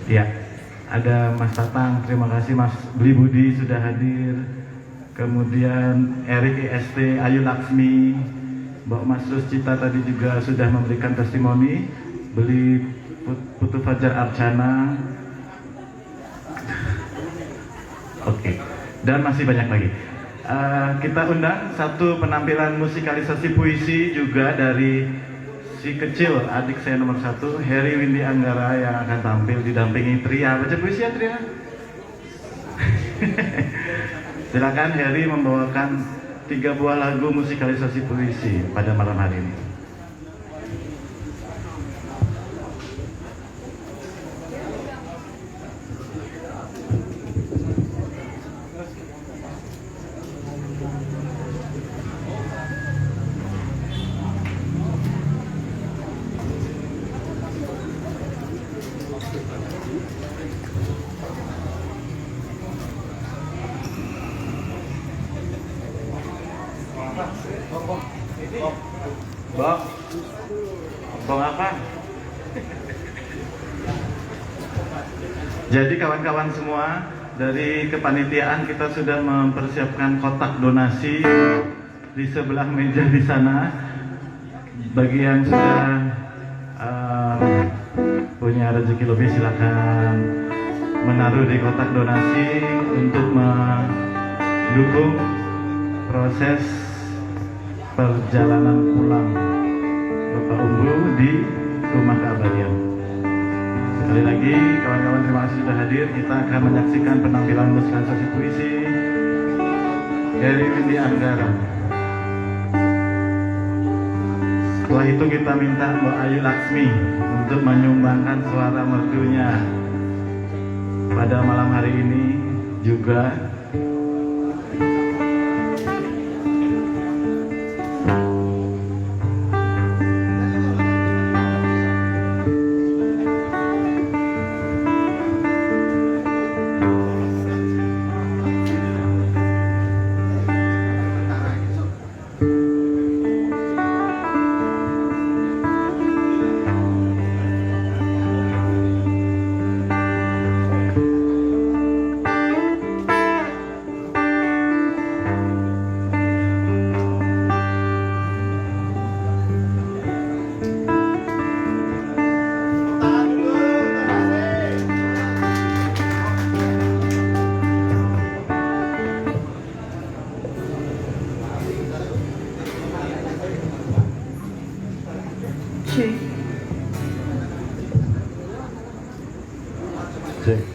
Ya, ada Mas Tatang, terima kasih Mas Beli Budi sudah hadir. Kemudian Erik EST, Ayu Laksmi, Mbak Mas Ruscita tadi juga sudah memberikan testimoni. Beli Putu Fajar Arcana. Oke, dan masih banyak lagi. Kita undang satu penampilan musikalisasi puisi juga dari si kecil, adik saya nomor 1, Heri Windy Anggara, yang akan tampil didampingi Tria. Baca puisi ya Tria? Silakan Heri membawakan 3 buah lagu musikalisasi puisi pada malam hari ini. Bang apa? Jadi kawan-kawan semua, dari kepanitiaan kita sudah mempersiapkan kotak donasi di sebelah meja di sana. Bagi yang sudah punya rezeki lebih, silakan menaruh di kotak donasi untuk mendukung proses perjalanan pulang Bapak Umbu di rumah keabadian. Sekali lagi kawan-kawan, terima kasih sudah hadir. Kita akan menyaksikan penampilan musikalisasi puisi Heri Windy Anggara. Setelah itu kita minta Mbak Ayu Laksmi untuk menyumbangkan suara merdunya pada malam hari ini juga.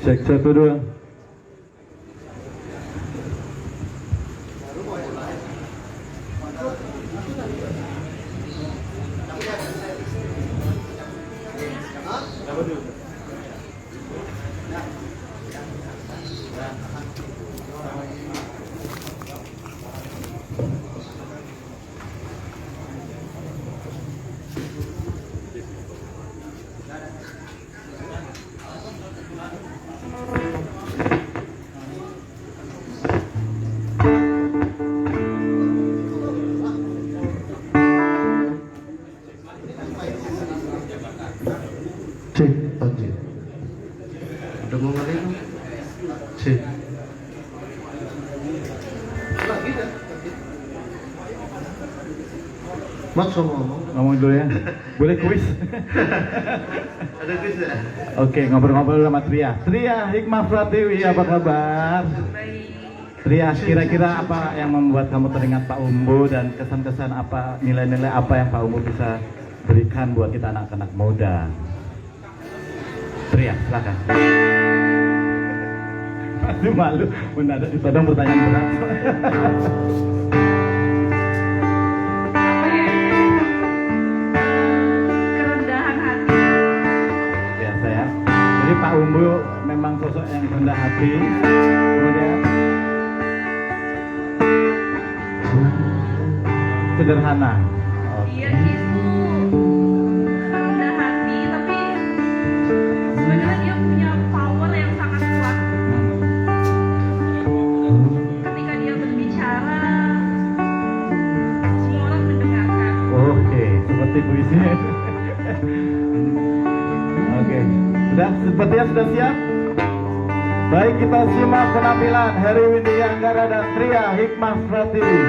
Cek 1 2. Cek, lanjut. Udah mau ngari dong? Cek. Mas ngomong dulu ya. Boleh kuis? Ada kuis ya? Oke, ngobrol-ngobrol sama Tria. Tria, Hikmah Pratiwi, apa kabar? Baik. Tria, kira-kira apa yang membuat kamu teringat Pak Umbu, dan kesan-kesan apa, nilai-nilai apa yang Pak Umbu bisa berikan buat kita anak-anak muda? Tria, silakan. Aduh, malu, mendadak ditodong pertanyaan berat. Kerendahan hati. Biasa ya. Jadi Pak Umbu memang sosok yang rendah hati. Kemudian sederhana. Iya itu rendah hati, tapi sebenarnya dia punya power yang sangat kuat. Ketika dia berbicara, semua orang mendengarkan. Oke, seperti puisi. Oke, sudah Sepertinya sudah siap? Baik, kita simak penampilan Heri Windy Anggara dan Tria Hikmah Pratiwi.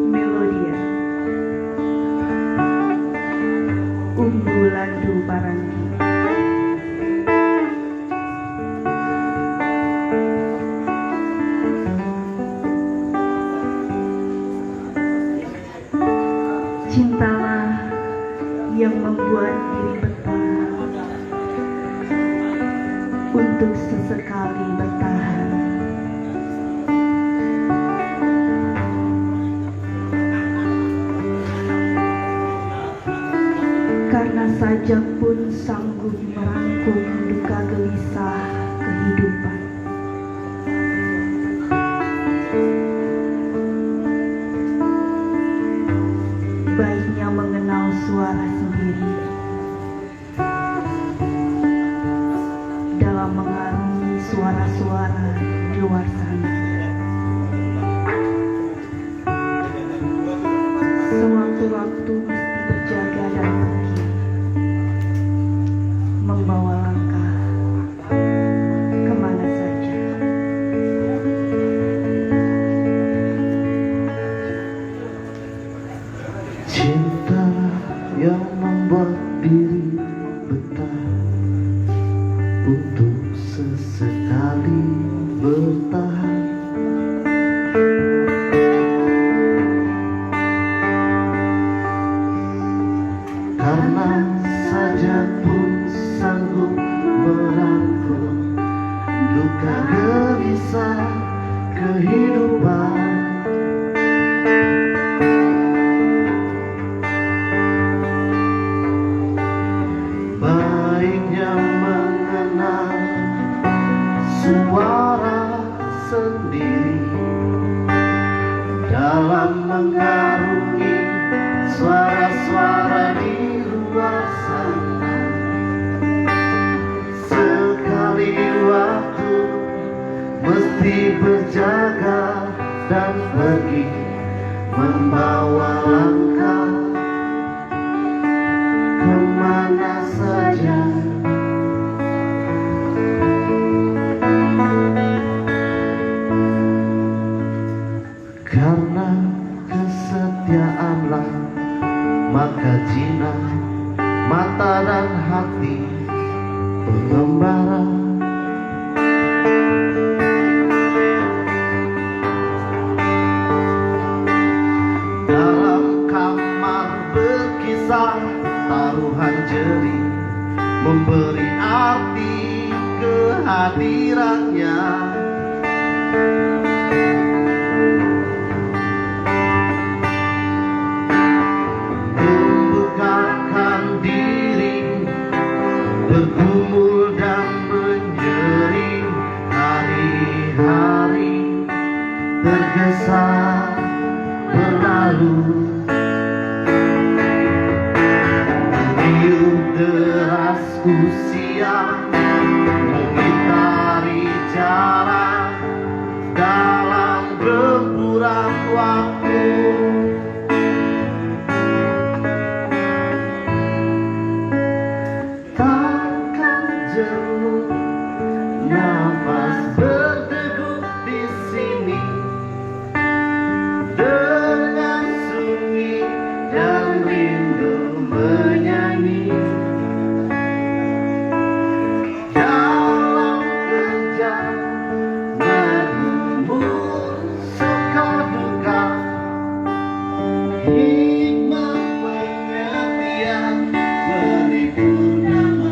Melodia Unggulan Du Parangi. Cintalah yang membuat diri betah untuk sesekali bertahan. Karena sajak pun sanggup merangkum duka gelisah kehidupan. Baiknya mengenal suara sendiri dalam mengarungi suara-suara di luar sana. Sewaktu-waktu mesti berjaga dan pergi, membawa langkah kemana saja. Cinta yang membuat diri betah untuk sesekali bertahan. Karena saja pun sanggup merangkul duka gelisah kehidupan. Baiknya mengenal suara sendiri dalam mengarungi suara-suara di luar sana. Sekali waktu mesti berjaga dan pergi, membawa langkah kemana saja. Karena kesetiaanlah maka jinak mata dan hati pengembara. Dalam kamar berkisah taruhan jeri memberi arti kehadirannya. Membukakan diri bergumul dan menjering, hari-hari tergesa berlalu. Tiup deras usia mengitari jarak dalam gempuran waktu. Takkan jauh nafas berdegup di sini dengan sunyi dan rindu menyanyi. Dalam kejam menghembus suka duka, hikmah pengertian beri purnama.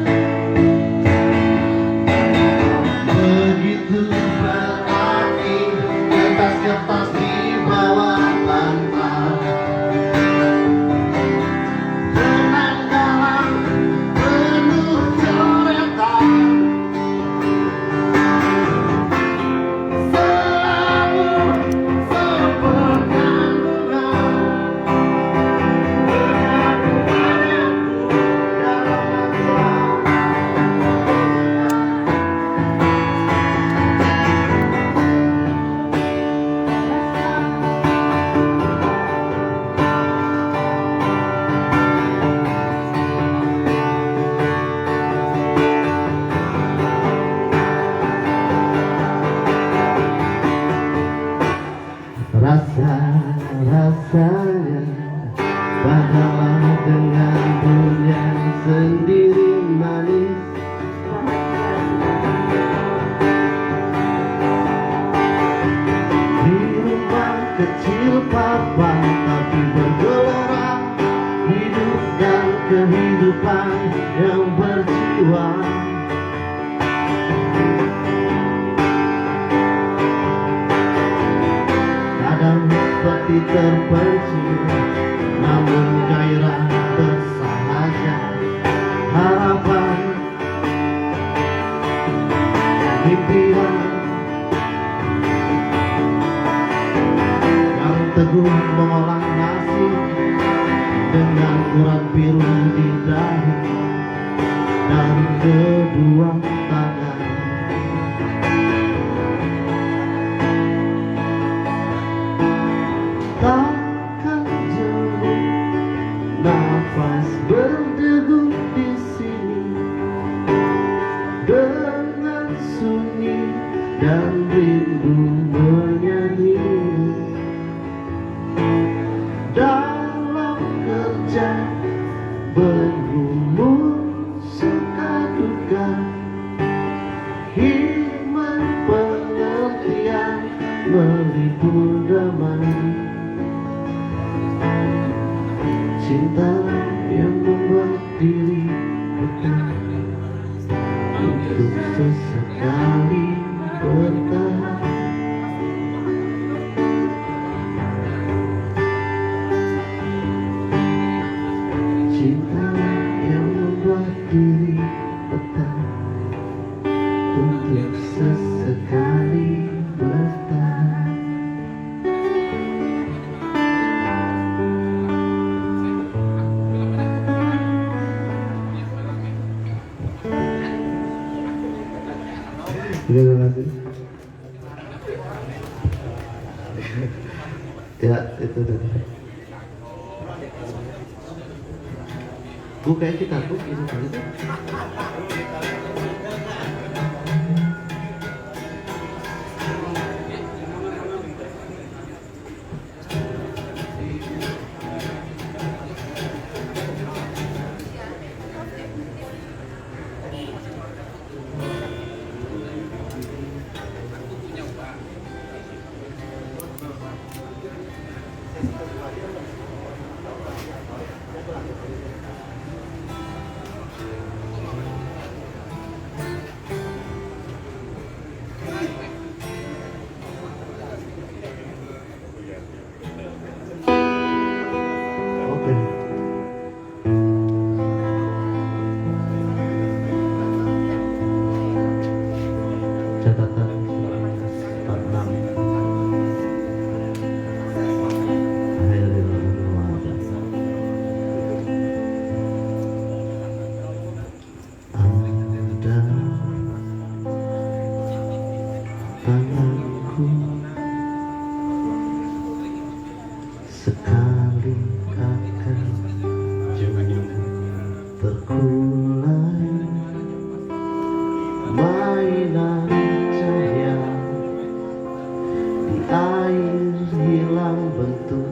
hati terpencil, namun gairah bersahaja. Harapan, impian yang teguh mengolah nasi dengan urat biru di dahi dan kedua tangan. Takkan jauh nafas berdegup di sini dengan sunyi dan rindu menyanyi. Dalam kerja bergumul suka duka, hikmat pengertian meliput damai. Cinta yang membuat diri betah untuk sesekali bertahan. Cinta yang membuat diri betah untuk sesekali bertahan. Terima kasih. Ya, itu tadi. Gue kayak kita tuh ini kali. Oke. Catatan 46. Ada tanganku sekali akan terkulai mainan cahaya di air hilang bentuk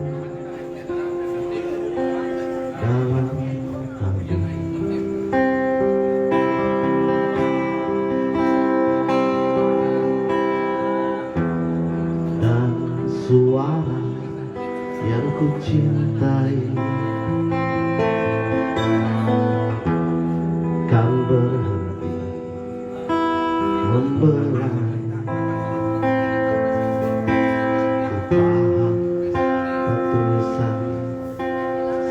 dalam kalbu. Dan suara yang ku cintai kan berhenti memberai. Ku paham ketulisan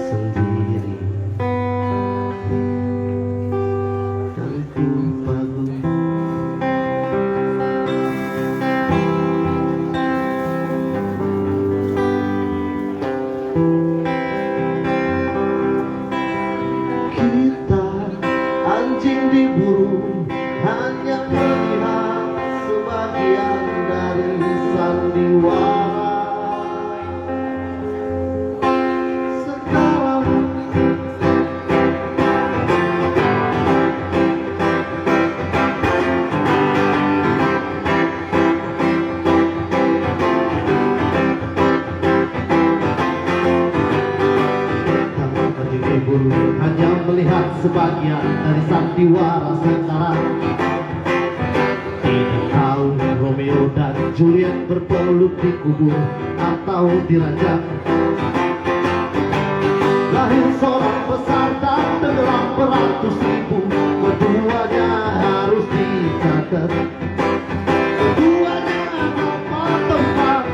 sendiri dan ku pagum. Kita anjing diburu hanya melihat sebagian dari sandiwara. Sekarang anjing diburu hanya melihat sebagian dari sandiwara sekarang. Tidak tahu Romeo dan Juliet berpeluk di kubur atau di ranjang. Lahir seorang besar dan tenggelam beratus ribu, keduanya harus dicatat. Keduanya dapat tempat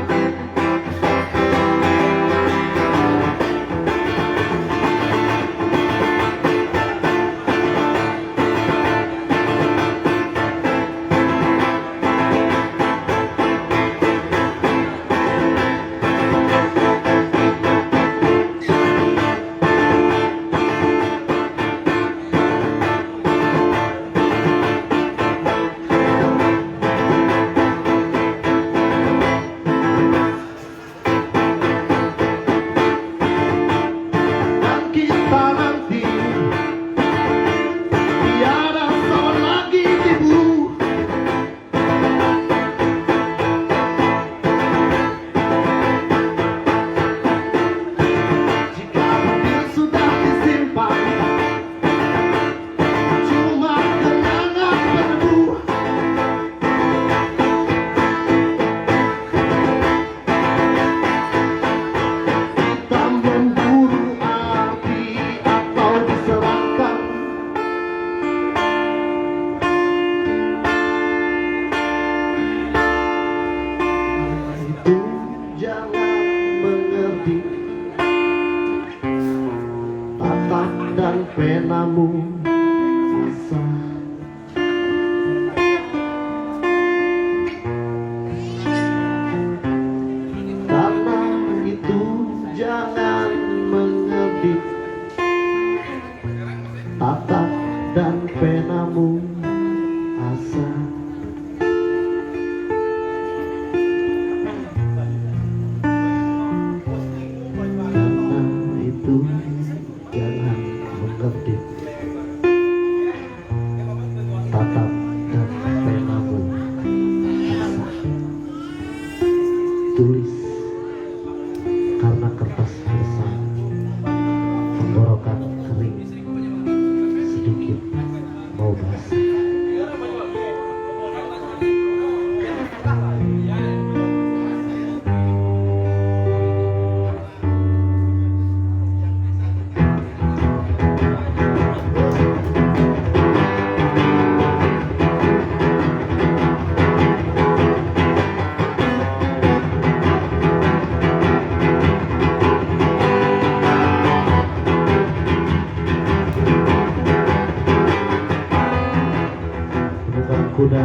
tunggang kuda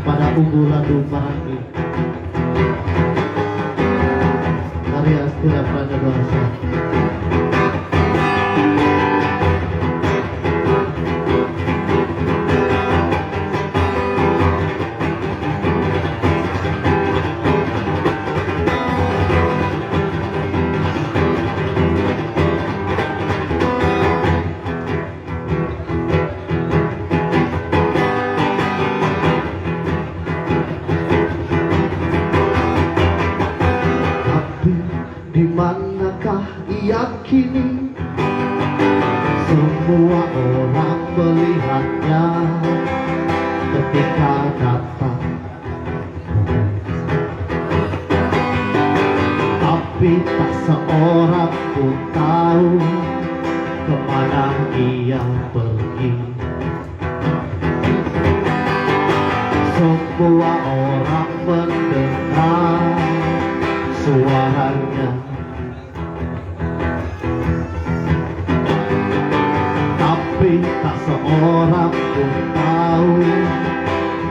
pada unggulan Marangi karya Astira Pranjadwasa. Di manakah ia kini? Semua orang melihatnya ketika datang, tapi tak seorang pun tahu kemana ia pergi. Semua orang mendengar suaranya, tapi tak seorang pun tahu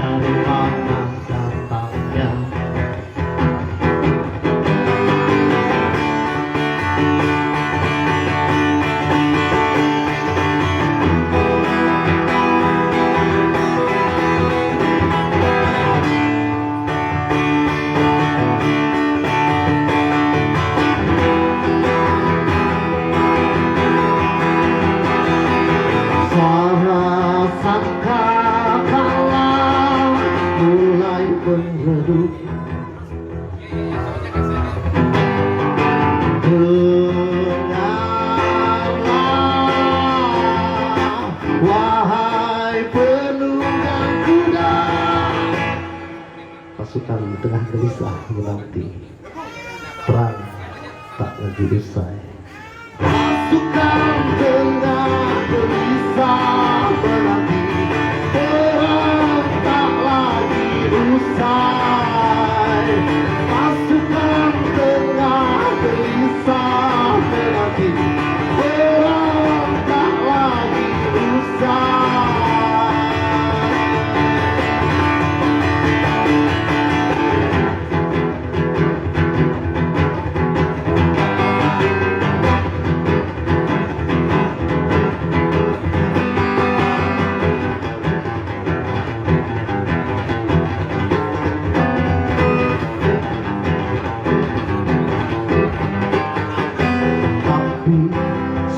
dari mana datangnya. Suara sangkakala mulai meredup, dengarlah wahai penunggang kuda. Pasukan tengah gelisah menanti, perang tak lagi usai. Pasukan tengah gelisah menanti, perang tak lagi usai. Pasukan tengah gelisah menanti, perang tak lagi usai.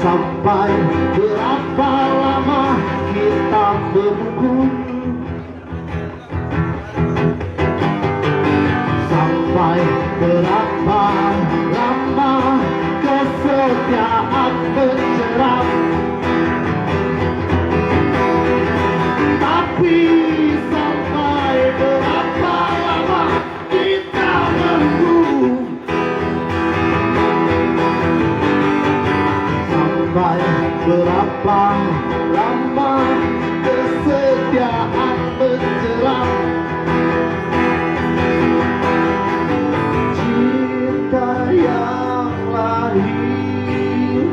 Sampai berapa lama kita menunggu? Sampai berapa lama kesetiaan menjerat? Tapi sampai berapa lama kita menunggu? Sampai berapa lama kesetiaan menjerat? Cinta yang lahir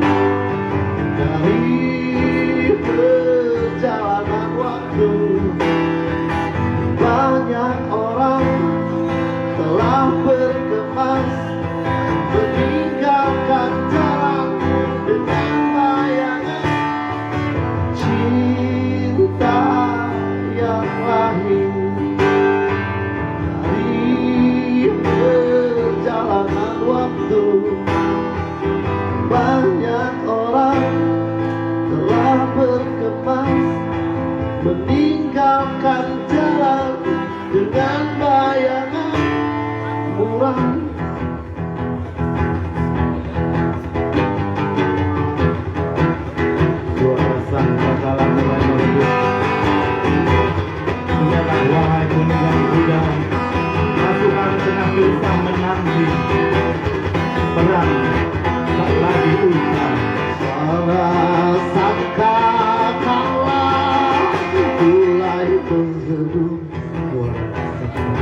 dari perjalanan waktu. Banyak orang telah berkemas meninggalkan jalan dengan bayangan. Cinta yang lahir dari perjalanan waktu. Banyak orang telah berkemas meninggalkan jalan dengan bayangan murah. Suara sangkakala mulai meredup, dengarlah wahai penunggang kuda, pasukan tengah gelisah menanti, perang tak lagi usai. Suara sangkakala mulai meredup, suara sangkakala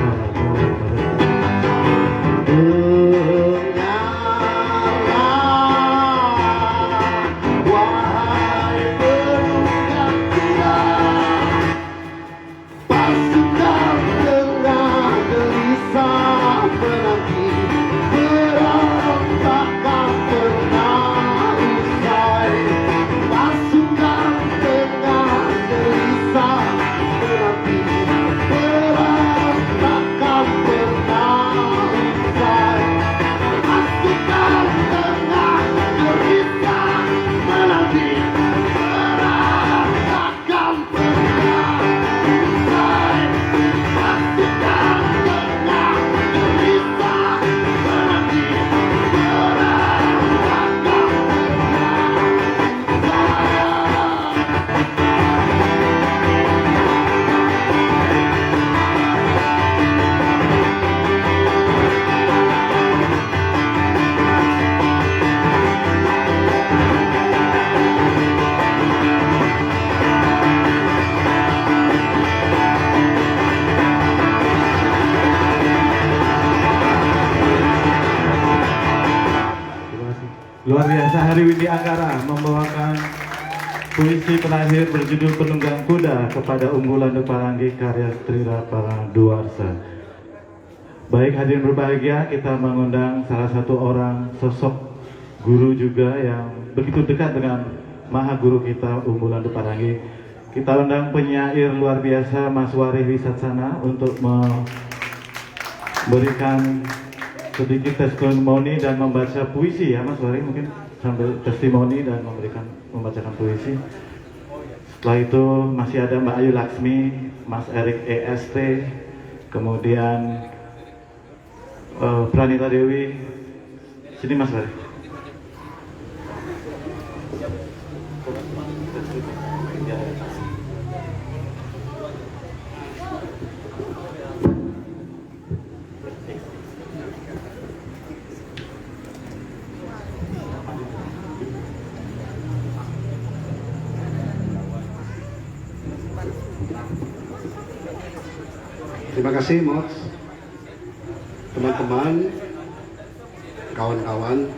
biasa Hari Windy Anggara membawakan puisi terakhir berjudul Penunggang Kuda kepada unggulan Paranggi karya Trira Paraduarsa. Baik hadirin berbahagia, kita mengundang salah satu orang sosok guru juga yang begitu dekat dengan Maha Guru kita unggulan Paranggi. Kita undang penyair luar biasa Mas Wari Wisatsana untuk memberikan sedikit testimoni dan membaca puisi ya Mas Wari, mungkin sambil testimoni dan membacakan puisi. Setelah itu masih ada Mbak Ayu Laksmi, Mas Erik EST, kemudian Pranita Dewi. Sini Mas Wari. Terima kasih Mox, teman-teman, kawan-kawan.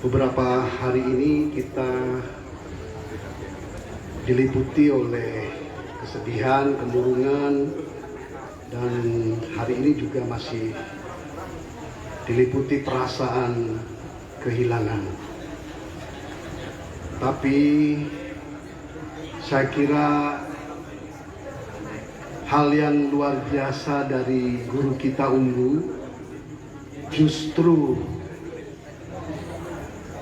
Beberapa hari ini kita diliputi oleh kesedihan, kemurungan, dan hari ini juga masih diliputi perasaan kehilangan. Tapi saya kira hal yang luar biasa dari guru kita Umbu, justru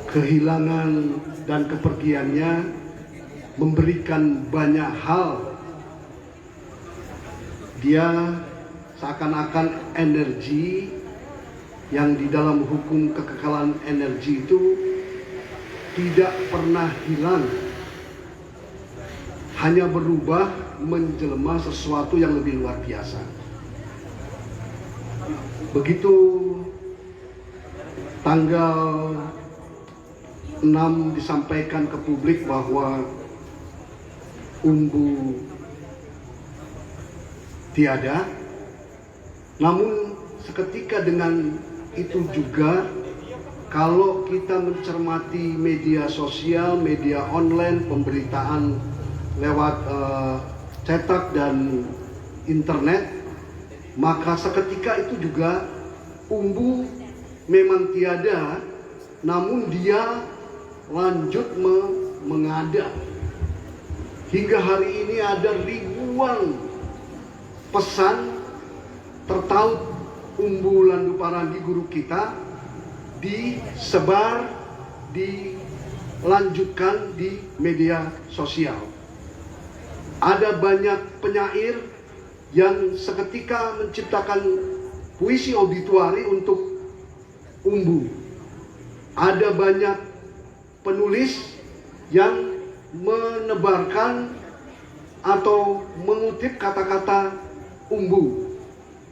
kehilangan dan kepergiannya memberikan banyak hal. Dia seakan-akan energi yang di dalam hukum kekekalan energi itu tidak pernah hilang, hanya berubah menjelma sesuatu yang lebih luar biasa. Begitu tanggal 6 disampaikan ke publik bahwa Umbu tiada, namun seketika dengan itu juga kalau kita mencermati media sosial, media online, pemberitaan lewat cetak dan internet, maka seketika itu juga Umbu memang tiada, namun dia lanjut mengada. Hingga hari ini ada ribuan pesan tertaut Umbu Landu Paranggi guru kita disebar, dilanjutkan di media sosial. Ada banyak penyair yang seketika menciptakan puisi obituari untuk Umbu. Ada banyak penulis yang menebarkan atau mengutip kata-kata Umbu.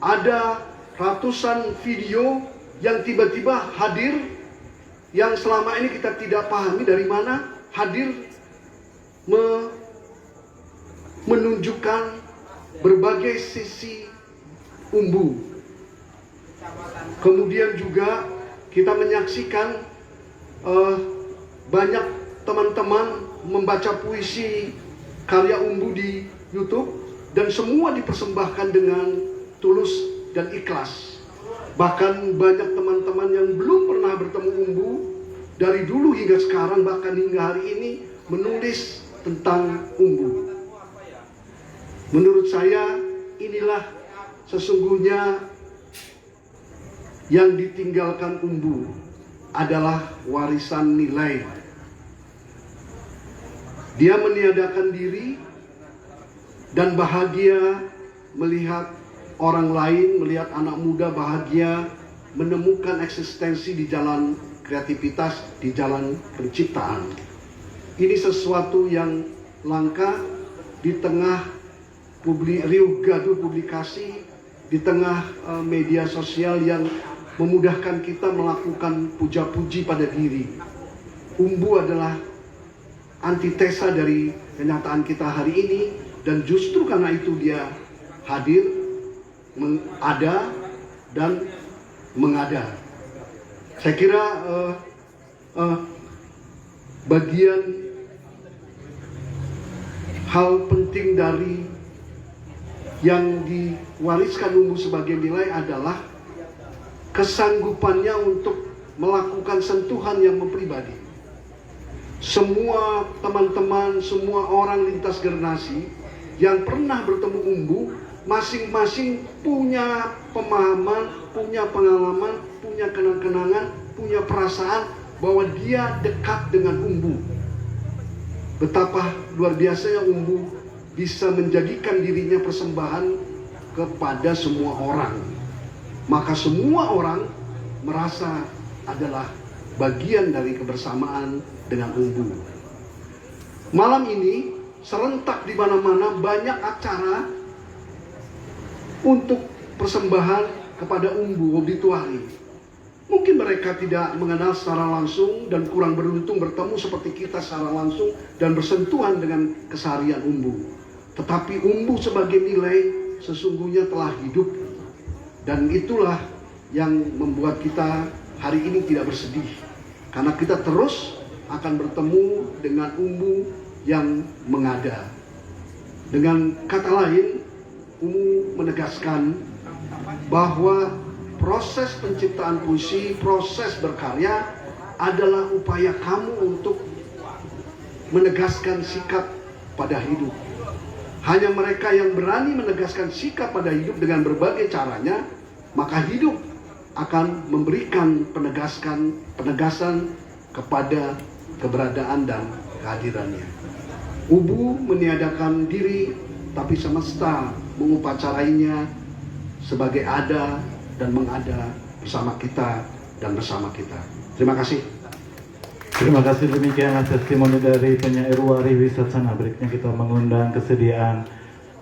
Ada ratusan video yang tiba-tiba hadir, yang selama ini kita tidak pahami dari mana hadir, menunjukkan berbagai sisi Umbu. Kemudian juga kita menyaksikan banyak teman-teman membaca puisi karya Umbu di YouTube, dan semua dipersembahkan dengan tulus dan ikhlas. Bahkan banyak teman-teman yang belum pernah bertemu Umbu dari dulu hingga sekarang, bahkan hingga hari ini, menulis tentang Umbu. Menurut saya inilah sesungguhnya yang ditinggalkan Umbu adalah warisan nilai. Dia meniadakan diri dan bahagia melihat orang lain, melihat anak muda bahagia menemukan eksistensi di jalan kreativitas, di jalan penciptaan. Ini sesuatu yang langka di tengah riuh gaduh publikasi, di tengah media sosial yang memudahkan kita melakukan puja-puji pada diri. Umbu adalah antitesa dari kenyataan kita hari ini, dan justru karena itu dia hadir, ada dan mengada. Saya kira bagian hal penting dari yang diwariskan umbu sebagai nilai adalah kesanggupannya untuk melakukan sentuhan yang pribadi. Semua teman-teman, semua orang lintas generasi yang pernah bertemu umbu, masing-masing punya pemahaman, punya pengalaman, punya kenang-kenangan, punya perasaan bahwa dia dekat dengan umbu. Betapa luar biasanya umbu bisa menjadikan dirinya persembahan kepada semua orang. Maka semua orang merasa adalah bagian dari kebersamaan dengan umbu. Malam ini serentak di mana-mana banyak acara untuk persembahan kepada umbu obituari. Mungkin mereka tidak mengenal secara langsung dan kurang beruntung bertemu seperti kita secara langsung dan bersentuhan dengan keseharian umbu. Tetapi umbu sebagai nilai sesungguhnya telah hidup, dan itulah yang membuat kita hari ini tidak bersedih, karena kita terus akan bertemu dengan umbu yang mengada. Dengan kata lain, umbu menegaskan bahwa proses penciptaan puisi, proses berkarya adalah upaya kamu untuk menegaskan sikap pada hidup. Hanya mereka yang berani menegaskan sikap pada hidup dengan berbagai caranya, maka hidup akan memberikan penegasan kepada keberadaan dan kehadirannya. Umbu meniadakan diri, tapi semesta mengupacarainya sebagai ada dan mengada bersama kita dan bersama kita. Terima kasih. Terima kasih, demikianlah testimoni dari penyair Wari Wisatsana. Berikutnya kita mengundang kesediaan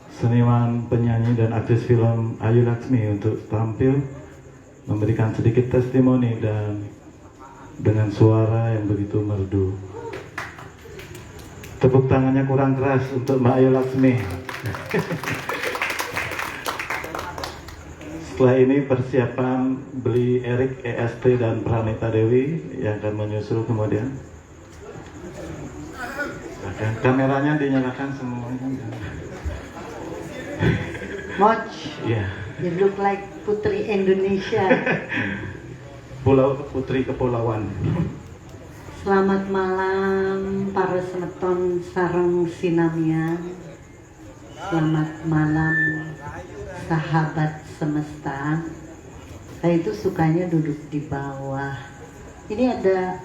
seniman, penyanyi, dan aktris film Ayu Laksmi untuk tampil memberikan sedikit testimoni dan dengan suara yang begitu merdu. Tepuk tangannya kurang keras untuk Mbak Ayu Laksmi. Setelah ini persiapan beli Erik EST dan Pranita Dewi yang akan menyusul kemudian. Kameranya dinyalakan semuanya. Moch, Ya. you look like Putri Indonesia. Pulau Putri Kepulauan. Selamat malam para semeton sareng sinamian. Selamat malam sahabat semesta. Saya itu sukanya duduk di bawah. Ini ada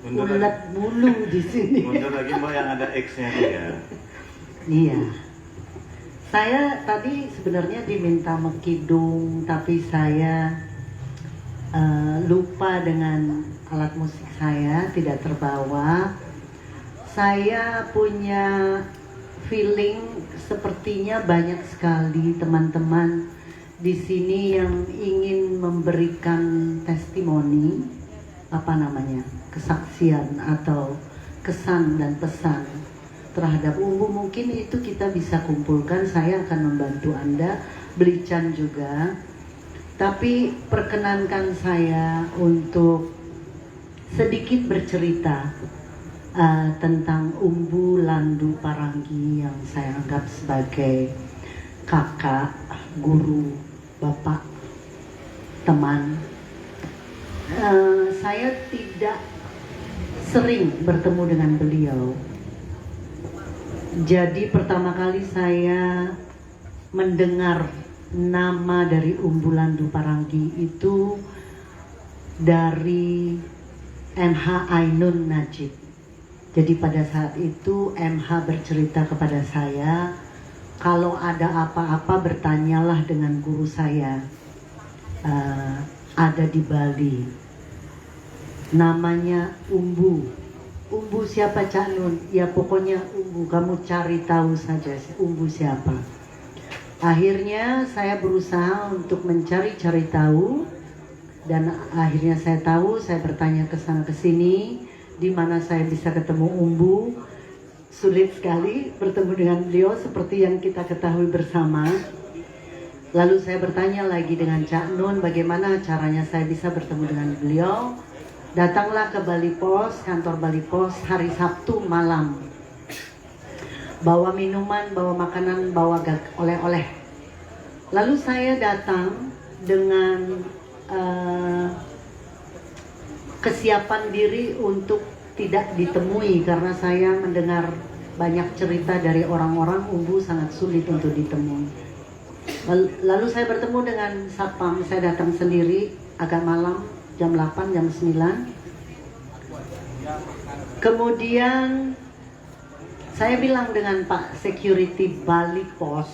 ulat bulu di sini. Mundur lagi Mbak yang ada X-nya ya. Iya. Saya tadi sebenarnya diminta mekidung, tapi saya lupa dengan alat musik saya, tidak terbawa. Saya punya feeling sepertinya banyak sekali teman-teman di sini yang ingin memberikan testimoni, kesaksian atau kesan dan pesan terhadap umbu. Mungkin itu kita bisa kumpulkan. Saya akan membantu Anda, Belican juga. Tapi perkenankan saya untuk sedikit bercerita tentang Umbu Landu Paranggi yang saya anggap sebagai kakak, guru, bapak, teman. Saya tidak sering bertemu dengan beliau. Jadi pertama kali saya mendengar nama dari Umbu Landu Paranggi itu dari MH Ainun Najib. Jadi pada saat itu MH bercerita kepada saya, kalau ada apa-apa bertanyalah dengan guru saya, ada di Bali. Namanya Umbu. Umbu siapa Cak Nun? Ya pokoknya Umbu, kamu cari tahu saja Umbu siapa. Akhirnya saya berusaha untuk mencari-cari tahu, dan akhirnya saya tahu. Saya bertanya ke sana ke sini, di mana saya bisa ketemu Umbu. Sulit sekali bertemu dengan beliau seperti yang kita ketahui bersama. Lalu saya bertanya lagi dengan Cak Nun bagaimana caranya saya bisa bertemu dengan beliau. Datanglah ke Bali Pos, kantor Bali Pos hari Sabtu malam. Bawa minuman, bawa makanan, bawa oleh-oleh. Lalu saya datang dengan kesiapan diri untuk tidak ditemui karena saya mendengar banyak cerita dari orang-orang Umbu sangat sulit untuk ditemui. Lalu saya bertemu dengan satpam, saya datang sendiri agak malam, jam 8, jam 9. Kemudian saya bilang dengan Pak Security Bali Pos,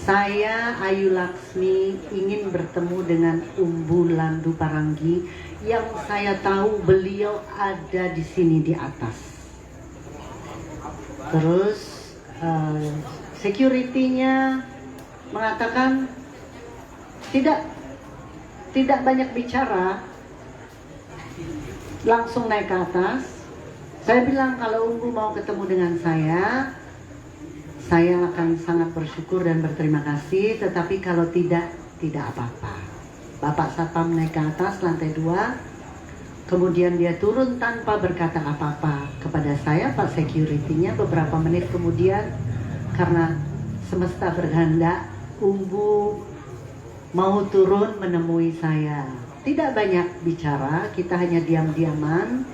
saya Ayu Laksmi ingin bertemu dengan Umbu Landu Paranggi yang saya tahu beliau ada di sini di atas. Terus security-nya mengatakan tidak banyak bicara, langsung naik ke atas. Saya bilang kalau Umbu mau ketemu dengan saya akan sangat bersyukur dan berterima kasih, tetapi kalau tidak apa-apa. Bapak Satpam naik ke atas lantai 2, kemudian dia turun tanpa berkata apa-apa kepada saya, Pak Security-nya. Beberapa menit kemudian, karena semesta berkehendak, Umbu mau turun menemui saya. Tidak banyak bicara, kita hanya diam-diaman.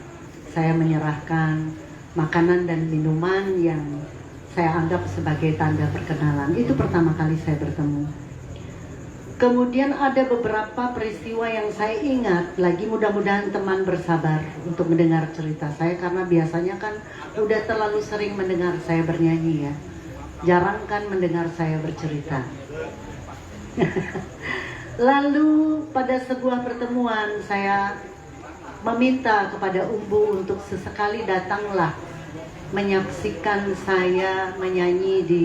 Saya menyerahkan makanan dan minuman yang saya anggap sebagai tanda perkenalan. Itu pertama kali saya bertemu. Kemudian ada beberapa peristiwa yang saya ingat lagi, mudah-mudahan teman bersabar untuk mendengar cerita saya karena biasanya kan udah terlalu sering mendengar saya bernyanyi ya. Jarang kan mendengar saya bercerita. Lalu pada sebuah pertemuan saya meminta kepada Umbu untuk sesekali datanglah menyaksikan saya menyanyi di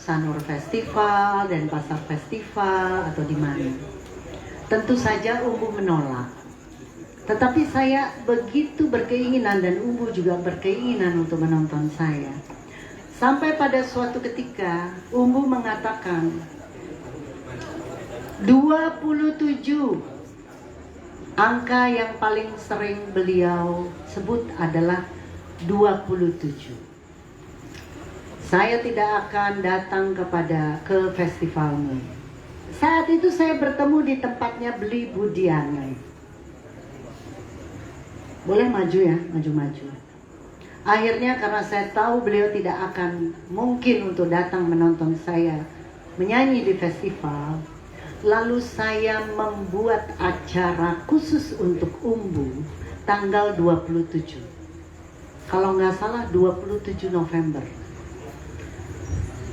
Sanur Festival dan Pasar Festival atau di mana. Tentu saja Umbu menolak. Tetapi saya begitu berkeinginan dan Umbu juga berkeinginan untuk menonton saya. Sampai pada suatu ketika Umbu mengatakan 27. Angka yang paling sering beliau sebut adalah 27. Saya tidak akan datang ke festivalmu. Saat itu saya bertemu di tempatnya Beli Budiana. Boleh maju ya, maju-maju. Akhirnya karena saya tahu beliau tidak akan mungkin untuk datang menonton saya menyanyi di festival, lalu saya membuat acara khusus untuk Umbu tanggal 27. Kalau nggak salah 27 November.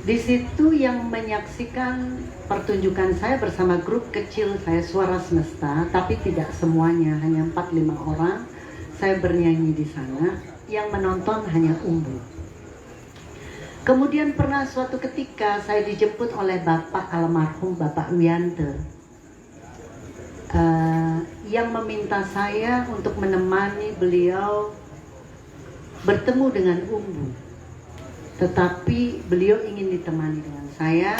Di situ yang menyaksikan pertunjukan saya bersama grup kecil saya Suara Semesta, tapi tidak semuanya, hanya 4-5 orang. Saya bernyanyi di sana, yang menonton hanya Umbu. Kemudian pernah suatu ketika saya dijemput oleh Bapak almarhum Bapak Wiante, yang meminta saya untuk menemani beliau bertemu dengan Umbu. Tetapi beliau ingin ditemani dengan saya,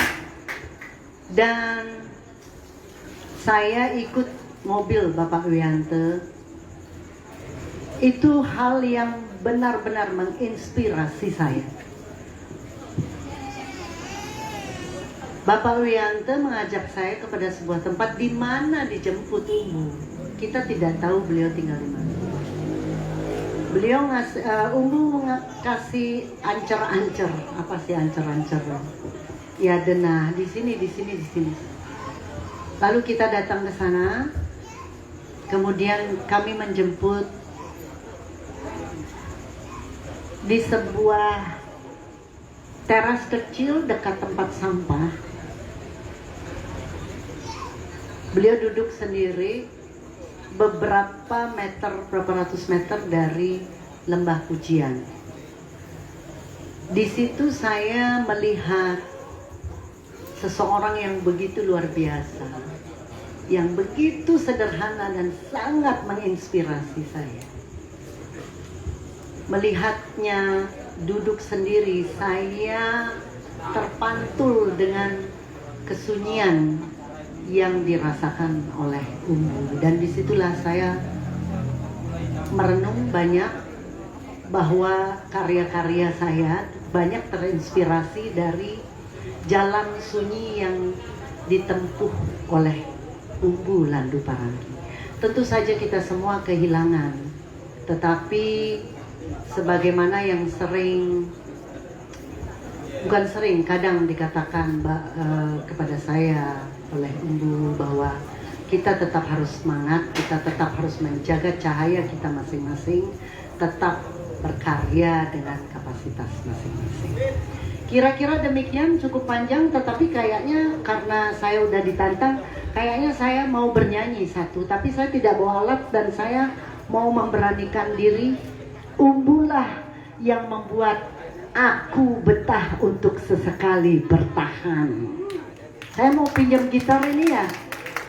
dan saya ikut mobil Bapak Wiante. Itu hal yang benar-benar menginspirasi saya. Bapak Wiante mengajak saya kepada sebuah tempat di mana dijemput Umbu. Kita tidak tahu beliau tinggal di mana. Beliau Umbu kasih ancer-ancer. Apa sih ancer-ancer? Ya denah, di sini. Lalu kita datang ke sana. Kemudian kami menjemput di sebuah teras kecil dekat tempat sampah. Beliau duduk sendiri beberapa ratus meter dari lembah pujian. Di situ saya melihat seseorang yang begitu luar biasa, yang begitu sederhana dan sangat menginspirasi saya. Melihatnya duduk sendiri, saya terpantul dengan kesunyian yang dirasakan oleh Umbu, dan disitulah saya merenung banyak bahwa karya-karya saya banyak terinspirasi dari jalan sunyi yang ditempuh oleh Umbu Landu Parangi. Tentu saja kita semua kehilangan, tetapi sebagaimana yang kadang dikatakan kepada saya oleh Umbu bahwa kita tetap harus semangat, kita tetap harus menjaga cahaya kita masing-masing, tetap berkarya dengan kapasitas masing-masing. Kira-kira demikian, cukup panjang, tetapi kayaknya karena saya udah ditantang, kayaknya saya mau bernyanyi satu, tapi saya tidak bawa alat dan saya mau memberanikan diri. Umbulah yang membuat aku betah untuk sesekali bertahan. Saya mau pinjam gitar ini ya.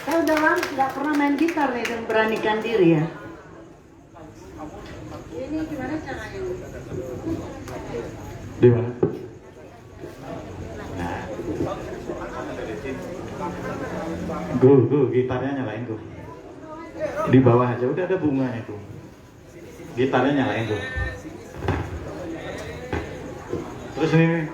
Saya udah lama nggak pernah main gitar nih dan beranikan diri ya. Ini gimana caranya? Di mana? Gue gitarnya nyalain gue. Di bawah aja udah ada bunganya tuh. Gitarnya nyalain gue. Terus ini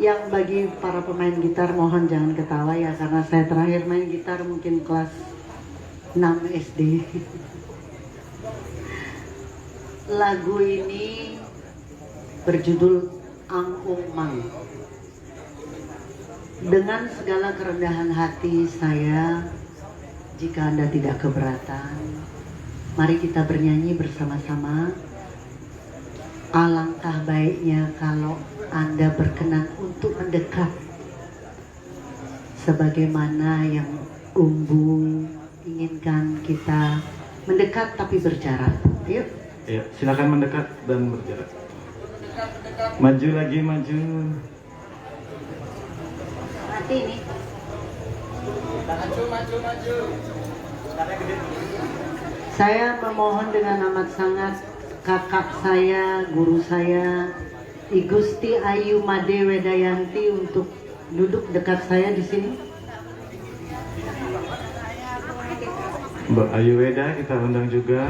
yang bagi para pemain gitar mohon jangan ketawa ya, karena saya terakhir main gitar mungkin kelas 6 SD. Lagu ini berjudul Angkung Mang. Dengan segala kerendahan hati saya, jika Anda tidak keberatan, mari kita bernyanyi bersama-sama. Alangkah baiknya kalau Anda berkenan untuk mendekat sebagaimana yang Umbu inginkan kita mendekat tapi berjarak. Yuk. ya, silakan mendekat dan berjarak. Maju lagi, maju. Mati ini. Saya memohon dengan amat sangat kakak saya, guru saya, I Gusti Ayu Made Wedayanti untuk duduk dekat saya di sini. Mbak Ayu Weda kita undang juga.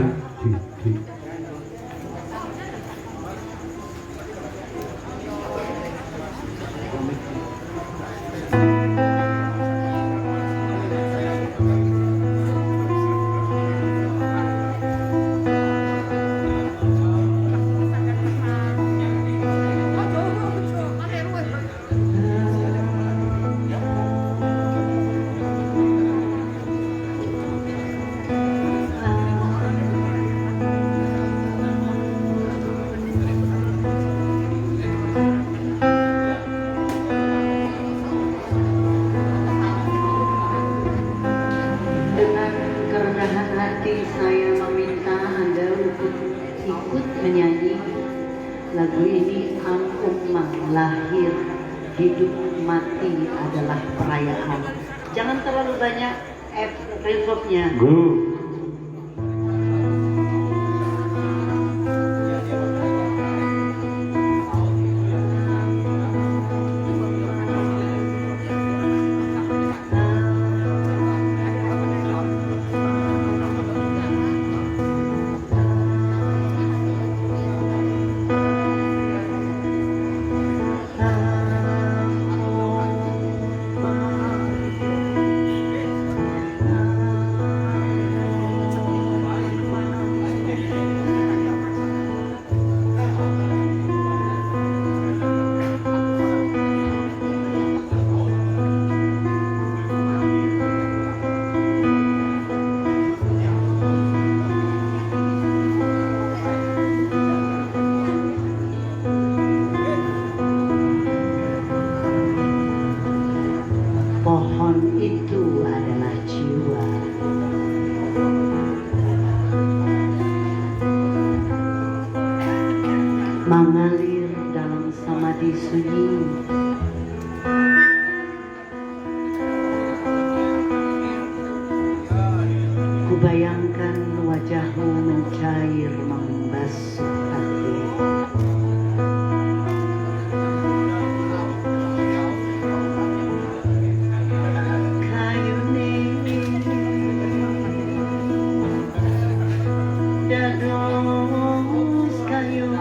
Dengan kerendahan hati saya meminta Anda untuk ikut menyanyi lagu ini. Angkung Mang, lahir, hidup, mati adalah perayaan. Jangan terlalu banyak reverbnya. Go. hati sunyi. Kubayangkan wajahmu mencair membasuh hati. Kayune dados kayu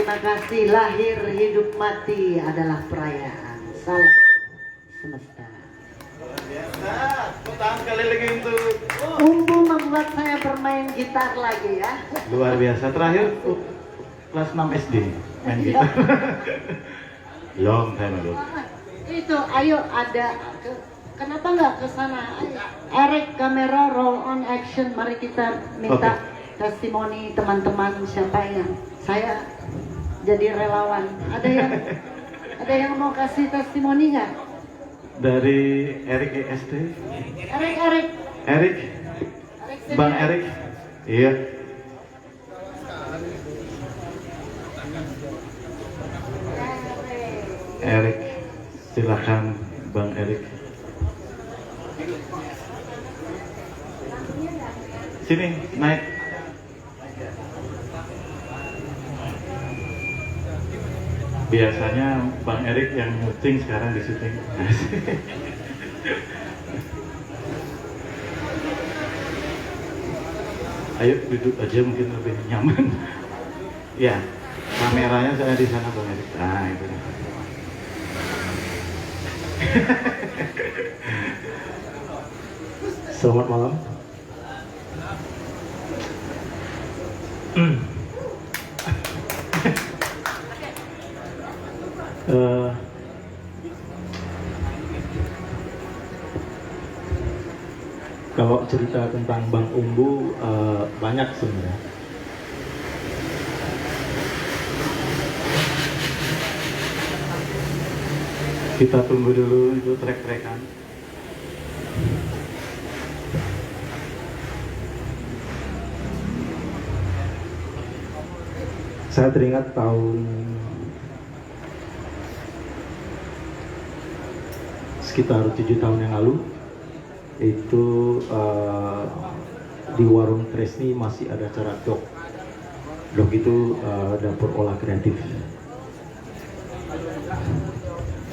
Terima kasih. Lahir, hidup, mati adalah perayaan. Salam semesta. Tahan sekali lagi untuk Umbu membuat saya bermain gitar lagi ya. luar biasa. Terakhir kelas 6 SD main gitar. Long time ago. Itu, ayo ada. Kenapa nggak ke sana? Eric, kamera, roll on action. Mari kita minta testimoni teman-teman siapa yang saya jadi relawan. Ada yang mau kasih testimoni nggak? Dari Erik EST. Erik. Bang Erik. Iya. Erik. Silakan Bang Erik. Sini, naik. Biasanya Bang Erik yang syuting, sekarang di syuting. Ayo duduk aja, mungkin lebih nyaman. Ya, kameranya saya di sana Bang Erik. Nah, itu. Selamat malam. Kalau cerita tentang Bang Umbu banyak sebenarnya. Kita tunggu dulu itu trek-trekan. Saya teringat tahun sekitar 7 tahun yang lalu itu di warung Tresni masih ada acara dok. Dok itu dapur olah kreatif.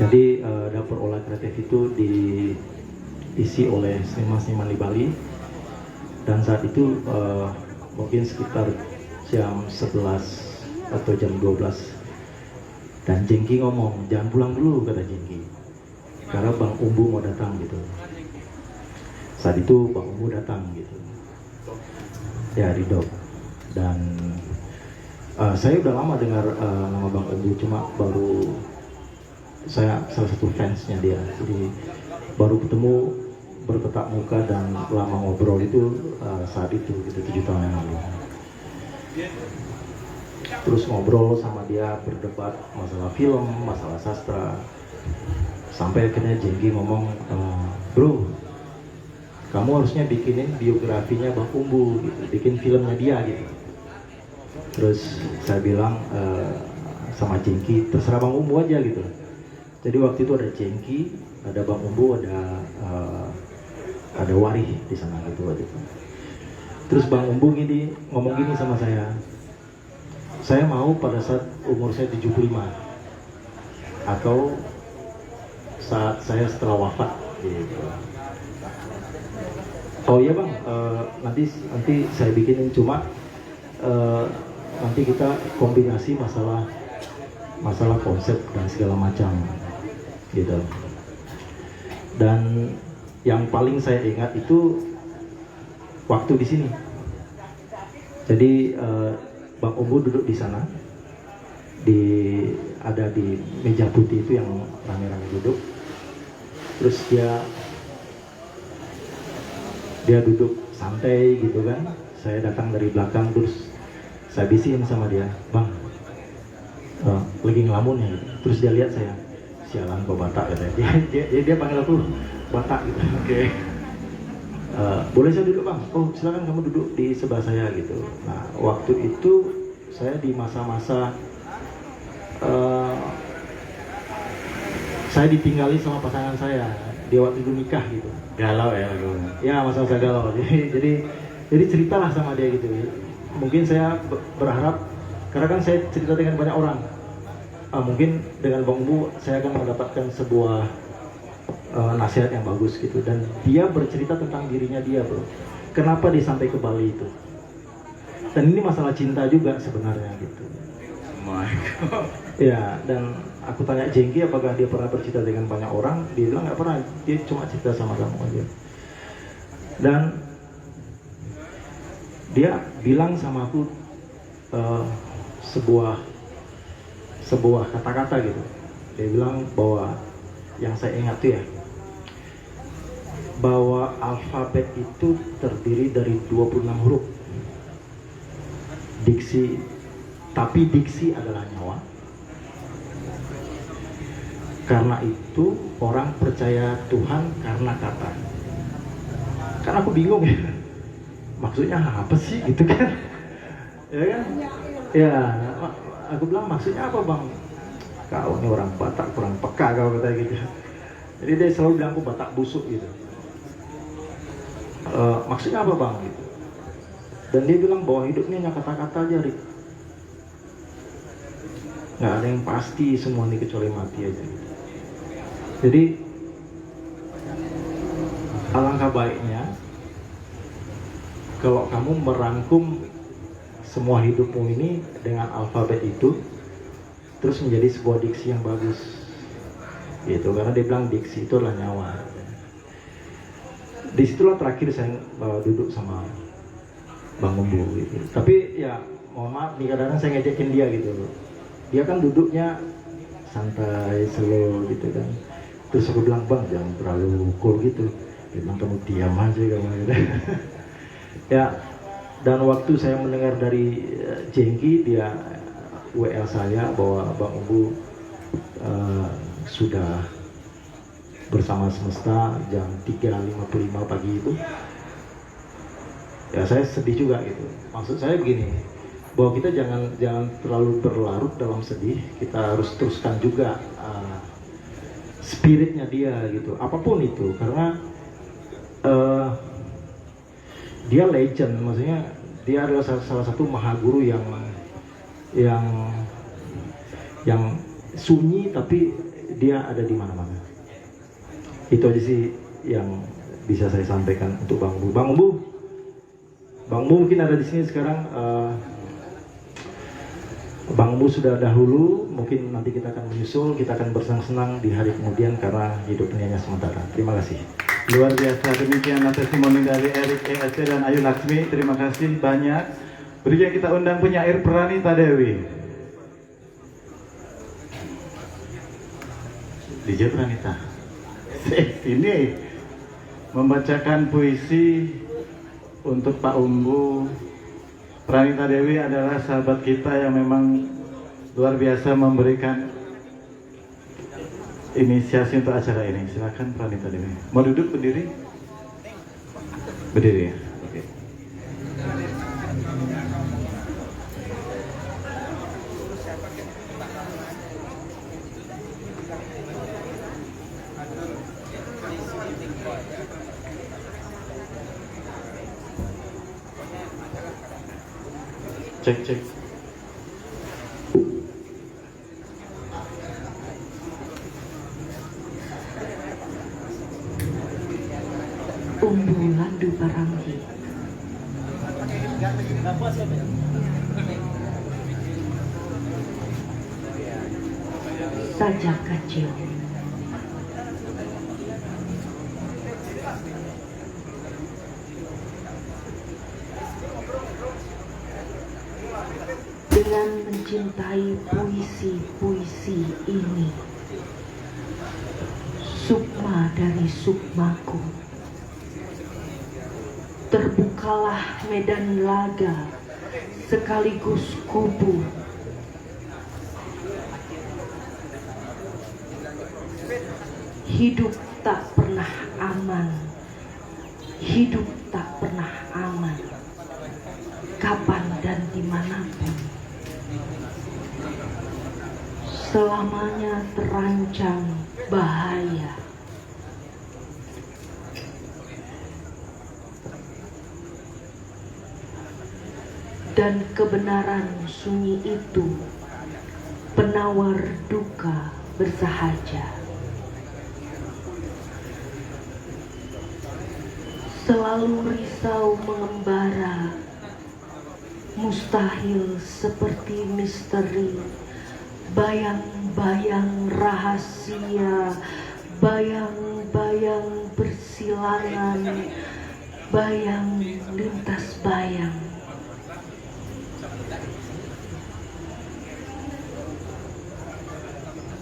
Jadi dapur olah kreatif itu diisi oleh seniman-seniman di Bali, dan saat itu mungkin sekitar jam 11 atau jam 12, dan Jengki ngomong, jangan pulang dulu, kata Jengki, karena Bang Umbu mau datang gitu. Saat itu Bang Umbu datang gitu, ya di dok. Dan saya udah lama dengar nama Bang Umbu, cuma baru saya salah satu fansnya dia, jadi baru ketemu bertetap muka dan lama ngobrol itu saat itu gitu 7 tahun yang lalu. Terus ngobrol sama dia, berdebat masalah film, masalah sastra, sampai akhirnya Jengki ngomong, bro, kamu harusnya bikinin biografinya Bang Umbu gitu, bikin filmnya dia gitu. Terus saya bilang sama Jengki, terserah Bang Umbu aja gitu. Jadi waktu itu ada Jengki, ada Bang Umbu, ada Warih di sana gitu waktu itu. Terus Bang Umbu ngomong gini sama saya mau pada saat umur saya 75 atau saat saya setelah wafat gitu. Oh iya Bang, nanti saya bikinin, cuma nanti kita kombinasi masalah konsep dan segala macam gitu. Dan yang paling saya ingat itu waktu di sini. Jadi Bang Umbu duduk di sana, ada di meja putih itu yang rame-rame duduk. Terus dia duduk santai gitu kan. Saya datang dari belakang, terus saya bisikin sama dia, Bang, lagi ngelamun ya gitu. Terus dia lihat saya, sialan kok Batak katanya. Dia panggil aku Batak gitu. Oke. Boleh saya duduk Bang? Oh silakan kamu duduk di sebelah saya gitu. Nah waktu itu saya di masa-masa saya ditinggali sama pasangan saya di waktu itu nikah gitu. Galau ya? Ya masa-masa galau. Jadi ceritalah sama dia gitu. Mungkin saya berharap, karena kan saya cerita dengan banyak orang, mungkin dengan Bang Umbu saya akan mendapatkan sebuah nasihat yang bagus gitu. Dan dia bercerita tentang dirinya dia bro, kenapa dia sampai ke Bali itu. Dan ini masalah cinta juga sebenarnya gitu. Ya, dan aku tanya Jengki apakah dia pernah bercerita dengan banyak orang, dia bilang nggak pernah, dia cuma cerita sama kamu aja. Dan dia bilang sama aku sebuah kata-kata gitu. Dia bilang bahwa yang saya ingat tuh ya, bahwa alfabet itu terdiri dari 26 huruf. Tapi diksi adalah nyawa. Karena itu orang percaya Tuhan karena kata. Karena aku bingung ya, maksudnya apa sih gitu kan? Ya kan? Ya, aku bilang maksudnya apa Bang? Kau ini orang Batak kurang peka kau kata gitu. Jadi dia selalu bilang aku Batak busuk gitu. Maksudnya apa Bang? Gitu. Dan dia bilang bahwa hidup ini hanya kata-kata aja, Rik. Nggak ada yang pasti, semua ini kecuali mati aja. Jadi alangkah baiknya kalau kamu merangkum semua hidupmu ini dengan alfabet itu, terus menjadi sebuah diksi yang bagus. Gitu, karena dia bilang diksi itu adalah nyawa. Disitulah terakhir saya duduk sama Bang Umbu gitu. Tapi ya mohon maaf nih, kadang-kadang saya ngejekin dia gitu loh. Dia kan duduknya santai, slow gitu kan. Terus aku bilang, Bang jangan terlalu cool gitu. Dia bilang, kamu diam aja kamu gitu. Ya, dan waktu saya mendengar dari Jengki, dia WL saya bahwa Bang Umbu sudah bersama Semesta jam 3.55 pagi itu, ya saya sedih juga gitu. Maksud saya begini, bahwa kita jangan terlalu berlarut dalam sedih, kita harus teruskan juga spiritnya dia gitu, apapun itu, karena dia legend, maksudnya dia adalah salah satu mahaguru yang sunyi tapi dia ada di mana-mana. Itu aja sih yang bisa saya sampaikan untuk Bang Umbu. Bang Umbu mungkin ada di sini sekarang. Bang Umbu sudah dahulu, mungkin nanti kita akan menyusul, kita akan bersenang-senang di hari kemudian karena hidup ini hanya sementara. Terima kasih. Luar biasa, demikianlah testimoni dari Erik EST dan Ayu Laksmi. Terima kasih banyak. Berikutnya kita undang penyair Pranita Dewi. DJ Pranita ini membacakan puisi untuk Pak Umbu. Pranita Dewi adalah sahabat kita yang memang luar biasa memberikan inisiasi untuk acara ini. Silakan Pranita Dewi. Mau duduk berdiri? Berdiri ya. Oke. Cek. Umbu Landu Baranghi. Sajak kecil. Dengan mencintai puisi-puisi ini, sukma dari sukmaku, terbukalah medan laga sekaligus kubur. Hidup tak pernah aman, hidup tak pernah aman, kapan dan dimanapun. Selamanya terancam bahaya. Dan kebenaran sunyi itu penawar duka bersahaja. Selalu risau mengembara, mustahil seperti misteri, bayang-bayang rahasia, bayang-bayang bersilangan, bayang lintas bayang.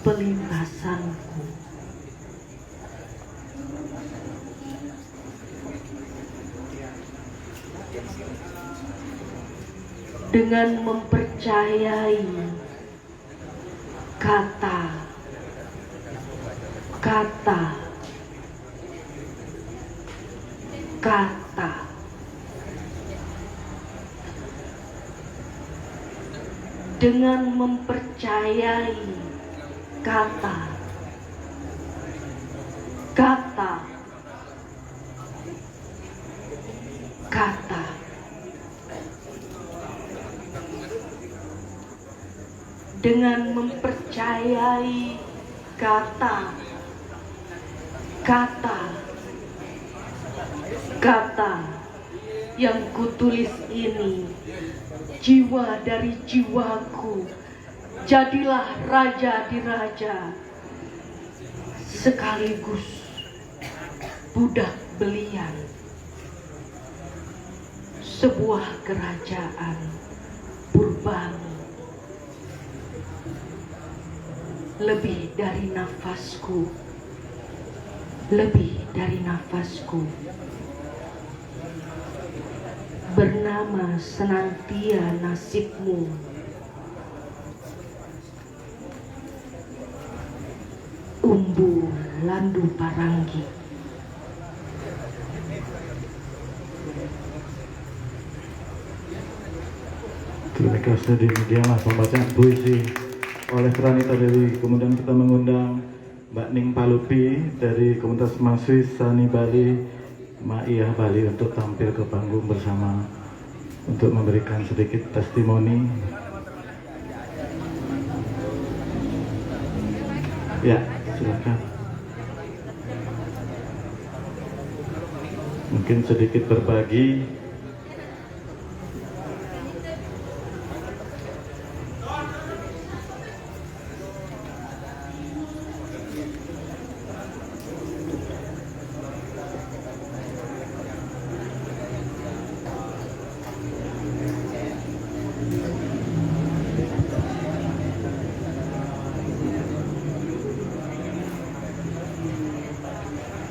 Pelintasanku. Dengan mempercayai kata dengan mempercayai kata dengan mempercayai kata yang kutulis ini, jiwa dari jiwaku, jadilah raja di raja, sekaligus budak belian. sebuah kerajaan purbani, lebih dari nafasku, lebih dari nafasku, bernama senantia nasibmu. Umbu Landu Paranggi. Terima kasih di media mas pembacaan puisi oleh Pranita Dewi. Kemudian kita mengundang Mbak Ning Palupi dari Komunitas Mahasiswa Sani Bali Maiyah Bali untuk tampil ke panggung bersama untuk memberikan sedikit testimoni. Ya, silakan. Mungkin sedikit berbagi.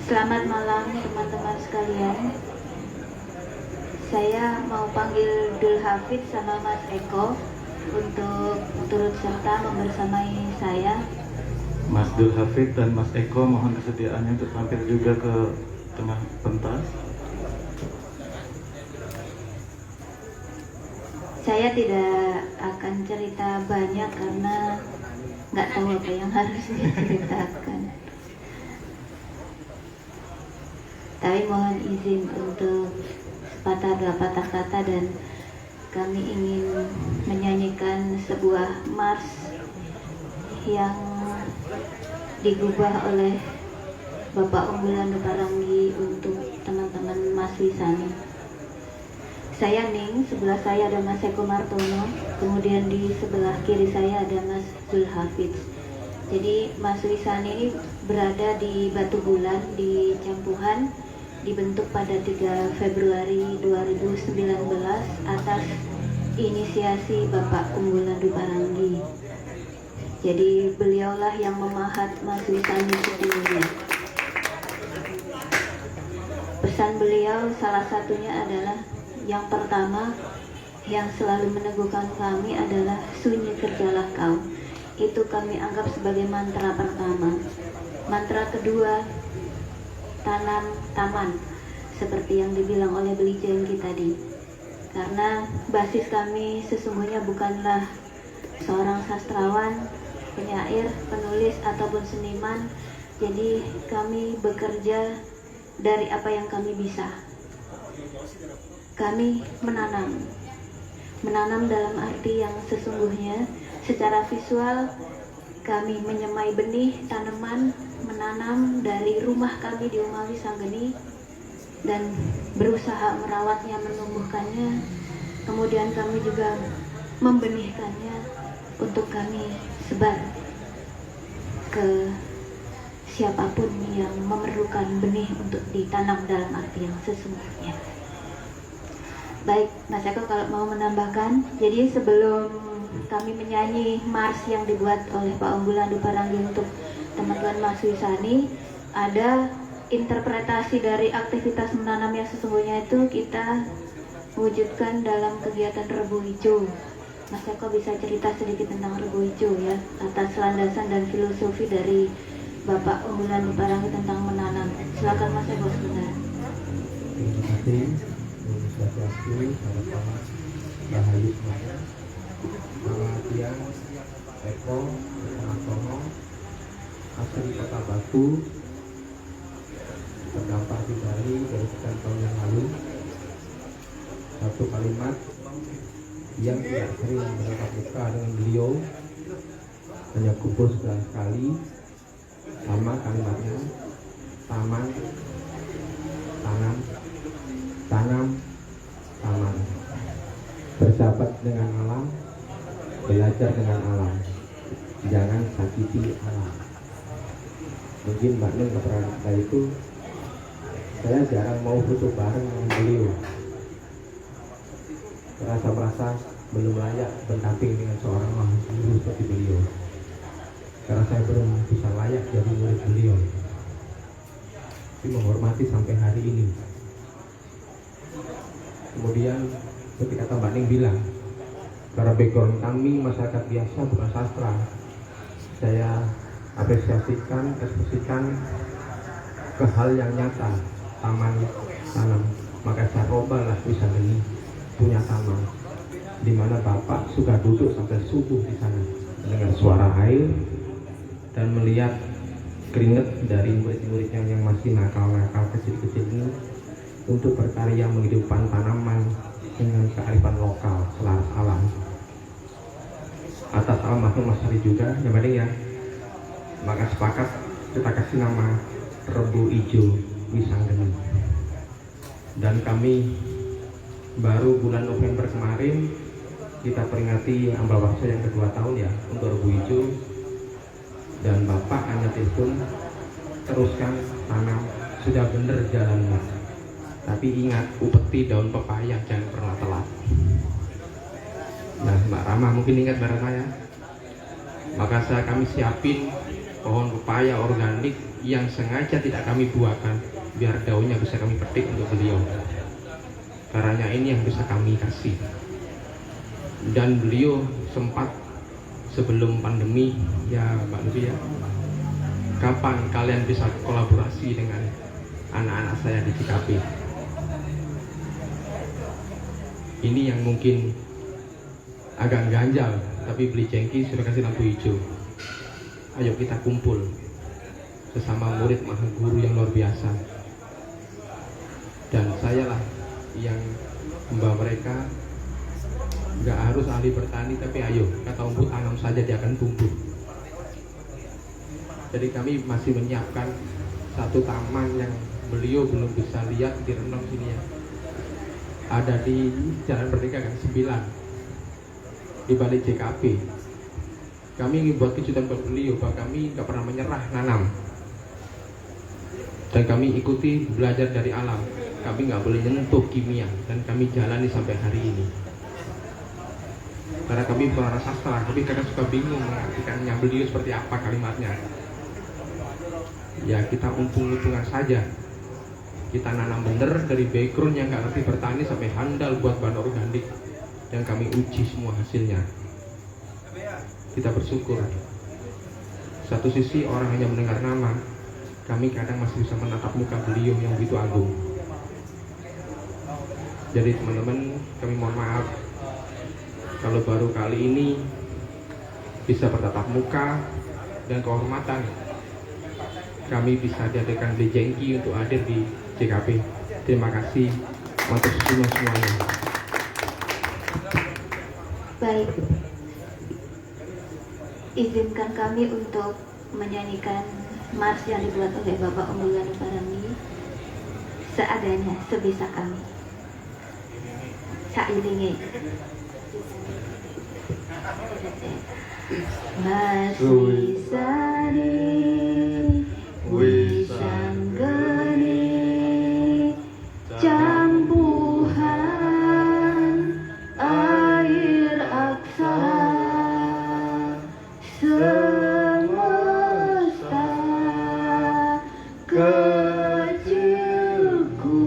Selamat malam teman-teman sekalian. Saya mau panggil Dul Hafid sama Mas Eko untuk turut serta membersamai saya. Mas Dul Hafid dan Mas Eko mohon kesediaannya untuk tampil juga ke tengah pentas. Saya tidak akan cerita banyak karena nggak tahu apa yang harus diceritakan. Tapi mohon izin untuk sepatah dua patah kata, dan kami ingin menyanyikan sebuah mars yang digubah oleh Bapak Unggulan Paranggi untuk teman-teman mahasiswa. Saya Ning, sebelah saya ada Mas Eko Martono, kemudian di sebelah kiri saya ada Mas Dul Hafid. Jadi mahasiswa ini berada di Batu Bulan di Campuhan, dibentuk pada 3 Februari 2019 atas inisiasi Bapak Unggulan Paranggi. Jadi beliaulah yang memahat mahasiswa sebelumnya. Pesan beliau salah satunya adalah yang pertama yang selalu meneguhkan kami adalah sunyi kerjalah kau. Itu kami anggap sebagai mantra pertama. Mantra kedua, tanam taman, seperti yang dibilang oleh Beli Jengki tadi. Karena basis kami sesungguhnya bukanlah seorang sastrawan, penyair, penulis, ataupun seniman. Jadi kami bekerja dari apa yang kami bisa. Kami menanam dalam arti yang sesungguhnya. Secara visual kami menyemai benih tanaman, menanam dari rumah kami di Umawi Sanggeni dan berusaha merawatnya, menumbuhkannya. Kemudian kami juga membenihkannya untuk kami sebar ke siapapun yang memerlukan benih untuk ditanam dalam arti yang sesungguhnya. Baik, Mas Eko kalau mau menambahkan. Jadi sebelum kami menyanyi mars yang dibuat oleh Pak Unggulan Paranggi untuk teman-teman mahasiswa ini, ada interpretasi dari aktivitas menanam yang sesungguhnya itu kita wujudkan dalam kegiatan Rebu Hijau. Mas Eko bisa cerita sedikit tentang Rebu Hijau ya, atas landasan dan filosofi dari Bapak Unggulan Paranggi tentang menanam. Silakan Mas Eko sebentar. Terima kasih. Swastiastu, salam Rahayu semuanya. Selamat siang, Eko Martono, asli Kota Batu, terdampar di Bali dari sekian tahun yang lalu. Satu kalimat yang tidak sering bertatap muka dengan beliau, hanya kumpul sekali, sama kalimatnya, taman, tanam, tanam, taman. Bersahabat dengan alam, belajar dengan alam, jangan sakiti alam. Mungkin Mbak Ning keterangan itu, saya jarang mau foto bareng dengan beliau. karena saya merasa belum layak berdamping dengan seorang guru seperti beliau, karena saya belum bisa layak jadi murid beliau. Tapi menghormati sampai hari ini. Kemudian ketika Mbak Ning bilang, karena background kami masyarakat biasa bukan sastra, saya apresiasikan, ekspresikan ke hal yang nyata, taman tanam. Maka saya robalah bisa geni punya taman, di mana Bapak suka duduk sampai subuh di sana dengan suara air dan melihat keringat dari murid-muridnya yang masih nakal-nakal kecil-kecil ini untuk berkarya menghidupkan tanaman dengan kearifan lokal selaras alam. Atas almarhum Mas Hari juga, yang penting ya, maka sepakat kita kasih nama Rebu Ijo Wisanggeni. Dan kami baru bulan November kemarin kita peringati Ambawarsa yang kedua tahun ya untuk Rebu Ijo. Dan Bapak hanya telepon, teruskan tanam, sudah bener jalannya. Tapi ingat, upeti daun pepaya jangan pernah telat. Nah, Mbak Rama mungkin ingat Mbak Rama ya. Maka kami siapin pohon pepaya organik yang sengaja tidak kami buahkan, biar daunnya bisa kami petik untuk beliau. Karena ini yang bisa kami kasih. Dan beliau sempat sebelum pandemi ya Mbak Lubi ya, kapan kalian bisa kolaborasi dengan anak-anak saya di CKP? Ini yang mungkin agak ganjal, tapi beli jengki sudah kasih lampu hijau. Ayo kita kumpul sesama murid maha guru yang luar biasa, dan saya lah yang membawa mereka. Nggak harus ahli bertani, tapi ayo kata umbu tanam saja dia akan tumbuh. Jadi kami masih menyiapkan satu taman yang beliau belum bisa lihat di Renong sini ya. Ada di Jalan Merdeka Gang 9 di balik JKP. Kami ingin buat kejutan buat beliau bahwa kami nggak pernah menyerah nanam. Dan kami ikuti belajar dari alam. Kami nggak boleh nyentuh kimia, dan kami jalani sampai hari ini. Karena kami bukan orang sastra, tapi kadang suka bingung mengartikannya beliau seperti apa kalimatnya. Ya kita untung-untungan saja. Kita nanam bener dari background yang nggak ngerti bertani sampai handal buat bahan organik, dan kami uji semua hasilnya. Kita bersyukur. Satu sisi orang hanya mendengar nama, kami kadang masih bisa menatap muka beliau yang begitu agung. Jadi teman-teman, kami mohon maaf kalau baru kali ini bisa bertatap muka dan kehormatan kami bisa diadakan di jengki untuk hadir di JKP. Terima kasih untuk semuanya. Baik, izinkan kami untuk menyanyikan mars yang dibuat oleh Bapak Unggulan Parami seadanya, sebisa kami. Sailingi. Masih sari wisanggeni campuhan air aksara semesta kecilku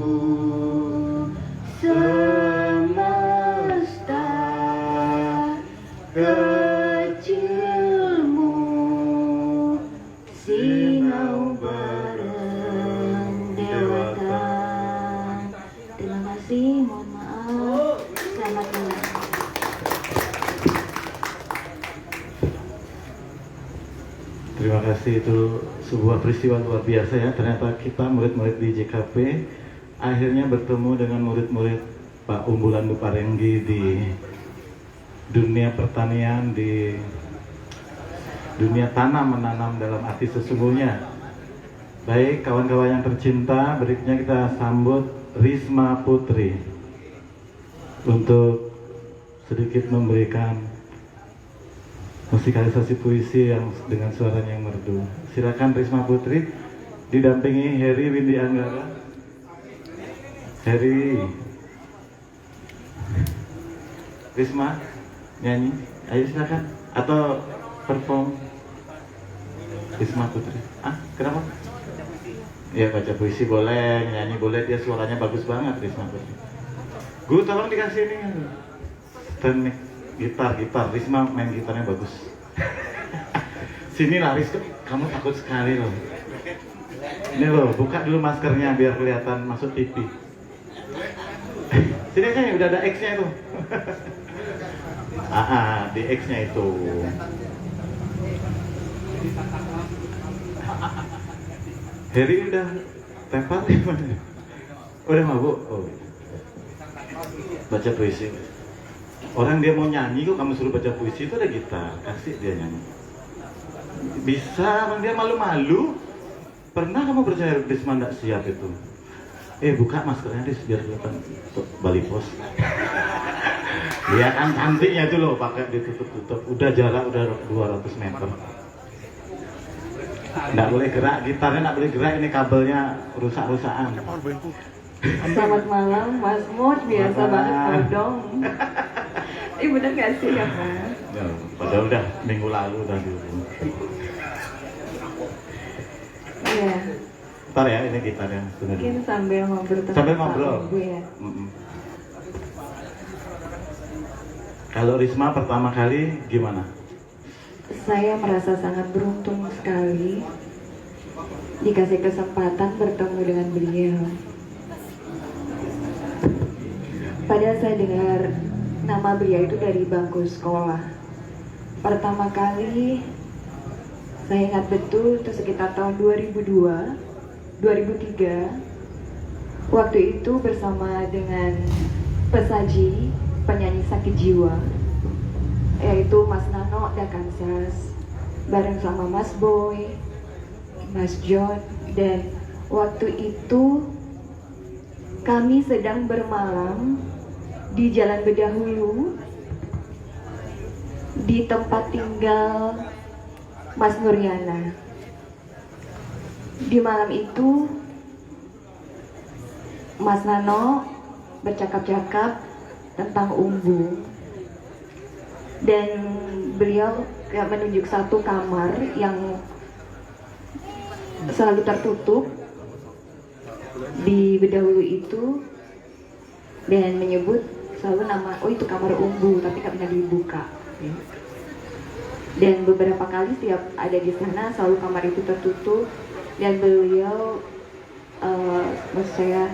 semesta kecilmu sinau bareng dewata. Terima kasih, mohon maaf. Selamat malam. Terima kasih, itu sebuah peristiwa luar biasa ya. Ternyata kita murid-murid di JKP akhirnya bertemu dengan murid-murid Pak Unggulan Parenggi di dunia pertanian, di dunia tanam menanam dalam arti sesungguhnya. Baik kawan-kawan yang tercinta, berikutnya kita sambut Risma Putri untuk sedikit memberikan musikalisasi puisi yang dengan suaranya yang merdu. Silakan Risma Putri didampingi Heri Windy Anggara. Heri. Risma nyanyi, ayo silakan. Atau perform. Risma Putri. Kenapa? Ya baca puisi boleh, nyanyi boleh, dia suaranya bagus banget Risma Putri. Guru tolong dikasih ini stand gitar, Risma main gitarnya bagus. Sini lah Ris, kamu takut sekali loh. Ini loh, buka dulu maskernya biar kelihatan masuk TV. Sini aja, udah ada X-nya itu. Di X-nya itu. Heri udah tempat gimana? Udah mabuk? Oh. Baca puisi. Orang dia mau nyanyi kok kamu suruh baca puisi, itu ada gitar, kasih dia nyanyi. Bisa, dia malu-malu. Pernah kamu percaya Risma nggak siap itu? Buka maskernya Ris biar kelihatan Bali Pos. Dia kan cantiknya itu loh, pakai ditutup-tutup. Udah jarak udah 200 meter. Nggak boleh gerak, gitarnya nggak boleh gerak, ini kabelnya rusak-rusakan. Selamat malam, Mas Mod, biasa banget kodong. Bener gak sih ya, Mas? Ya, padahal udah minggu lalu udah diurus. Iya. Ntar ya, ini gitarnya. Mungkin sambil ngobrol. Sambil ngobrol. Ya. Kalau Risma pertama kali gimana? Saya merasa sangat beruntung sekali dikasih kesempatan bertemu dengan beliau. Padahal saya dengar nama beliau itu dari bangku sekolah. Pertama kali saya ingat betul itu sekitar tahun 2002, 2003. Waktu itu bersama dengan pesaji, penyanyi sakit jiwa, yaitu Mas Nano Dakansas, bareng sama Mas Boy, Mas John, dan waktu itu kami sedang bermalam di Jalan Bedahulu di tempat tinggal Mas Nuryana. Di malam itu Mas Nano bercakap-cakap tentang umbu dan beliau kayak menunjuk satu kamar yang selalu tertutup di Bedahulu itu dan menyebut selalu nama, oh itu kamar umbu, tapi nggak pernah dibuka. Dan beberapa kali setiap ada di sana selalu kamar itu tertutup dan beliau, maksud saya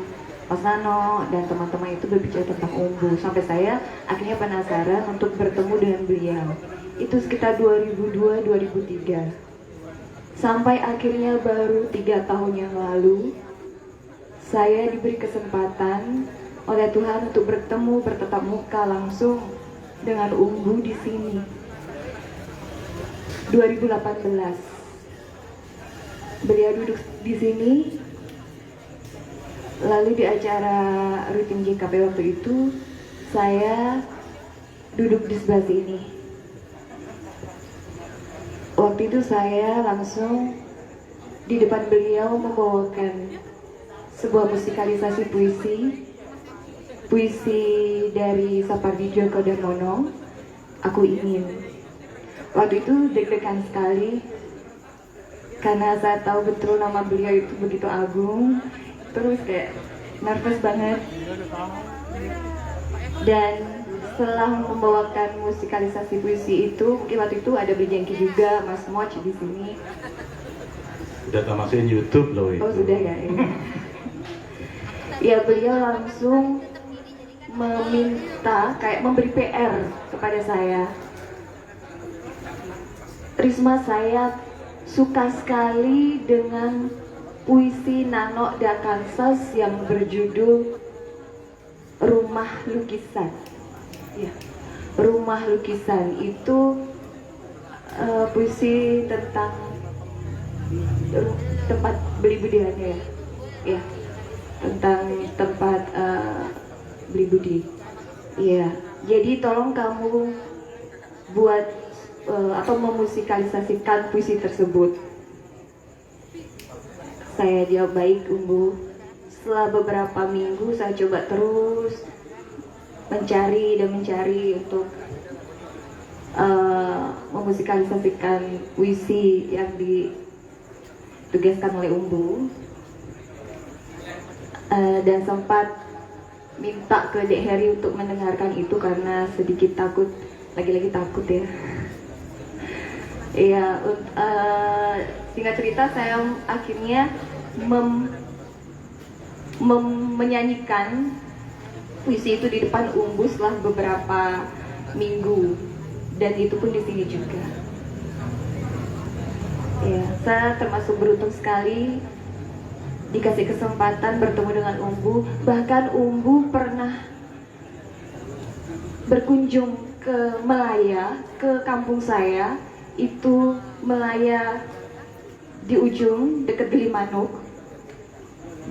Mas Nano dan teman-teman itu berbicara tentang umbu, sampai saya akhirnya penasaran untuk bertemu dengan beliau. Itu sekitar 2002-2003. Sampai akhirnya baru 3 tahun yang lalu saya diberi kesempatan oleh Tuhan untuk bertemu bertatap muka langsung dengan umbu di sini. 2018 beliau duduk di sini. Lalu di acara rutin JKP waktu itu saya duduk di sebelah sini. Waktu itu saya langsung di depan beliau membawakan sebuah musikalisasi puisi dari Sapardi Djoko Darmono, Aku Ingin. Waktu itu deg-degan sekali karena saya tahu betul nama beliau itu begitu agung, terus kayak nervous banget. Dan setelah membawakan musikalisasi puisi itu, mungkin waktu itu ada Bejengki juga, Mas Moch di sini. Udah masukin YouTube loh itu. Oh sudah ya. Ya beliau langsung meminta, kayak memberi PR kepada saya. Risma, saya suka sekali dengan puisi Nano Dakansas yang berjudul Rumah Lukisan. Ya, Rumah Lukisan itu puisi tentang tempat beli budiannya ya. Ya, tentang tempat beli budi. Iya, jadi tolong kamu buat atau memusikalisasikan puisi tersebut. Saya jawab baik Umbu. Setelah beberapa minggu saya coba terus mencari untuk memusikalisasikan puisi yang ditugaskan oleh Umbu, dan sempat minta ke Dek Heri untuk mendengarkan itu karena sedikit takut, lagi-lagi takut ya. Iya, singkat cerita saya akhirnya menyanyikan puisi itu di depan Umbu setelah beberapa minggu, dan itu pun di sini juga. Ya, saya termasuk beruntung sekali dikasih kesempatan bertemu dengan Umbu. Bahkan Umbu pernah berkunjung ke Melaya, ke kampung saya. Itu Melaya di ujung dekat Gilimanuk.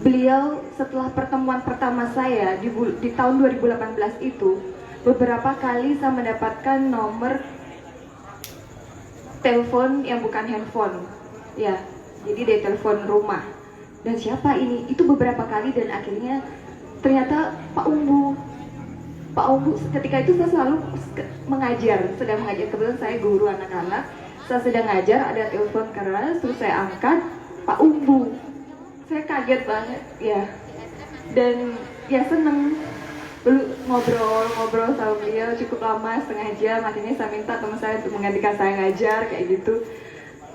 Beliau setelah pertemuan pertama saya di tahun 2018 itu, beberapa kali saya mendapatkan nomor telepon yang bukan handphone, ya, jadi dari telepon rumah. Dan siapa ini? Itu beberapa kali, dan akhirnya ternyata Pak Umbu. Pak Umbu, ketika itu saya selalu sedang mengajar, kebetulan saya guru anak-anak, saya sedang ngajar, ada telepon keras, terus saya angkat, Pak Umbu. Saya kaget banget, ya, dan ya seneng ngobrol sama beliau cukup lama, setengah jam. Akhirnya saya minta teman saya untuk menggantikan saya ngajar kayak gitu.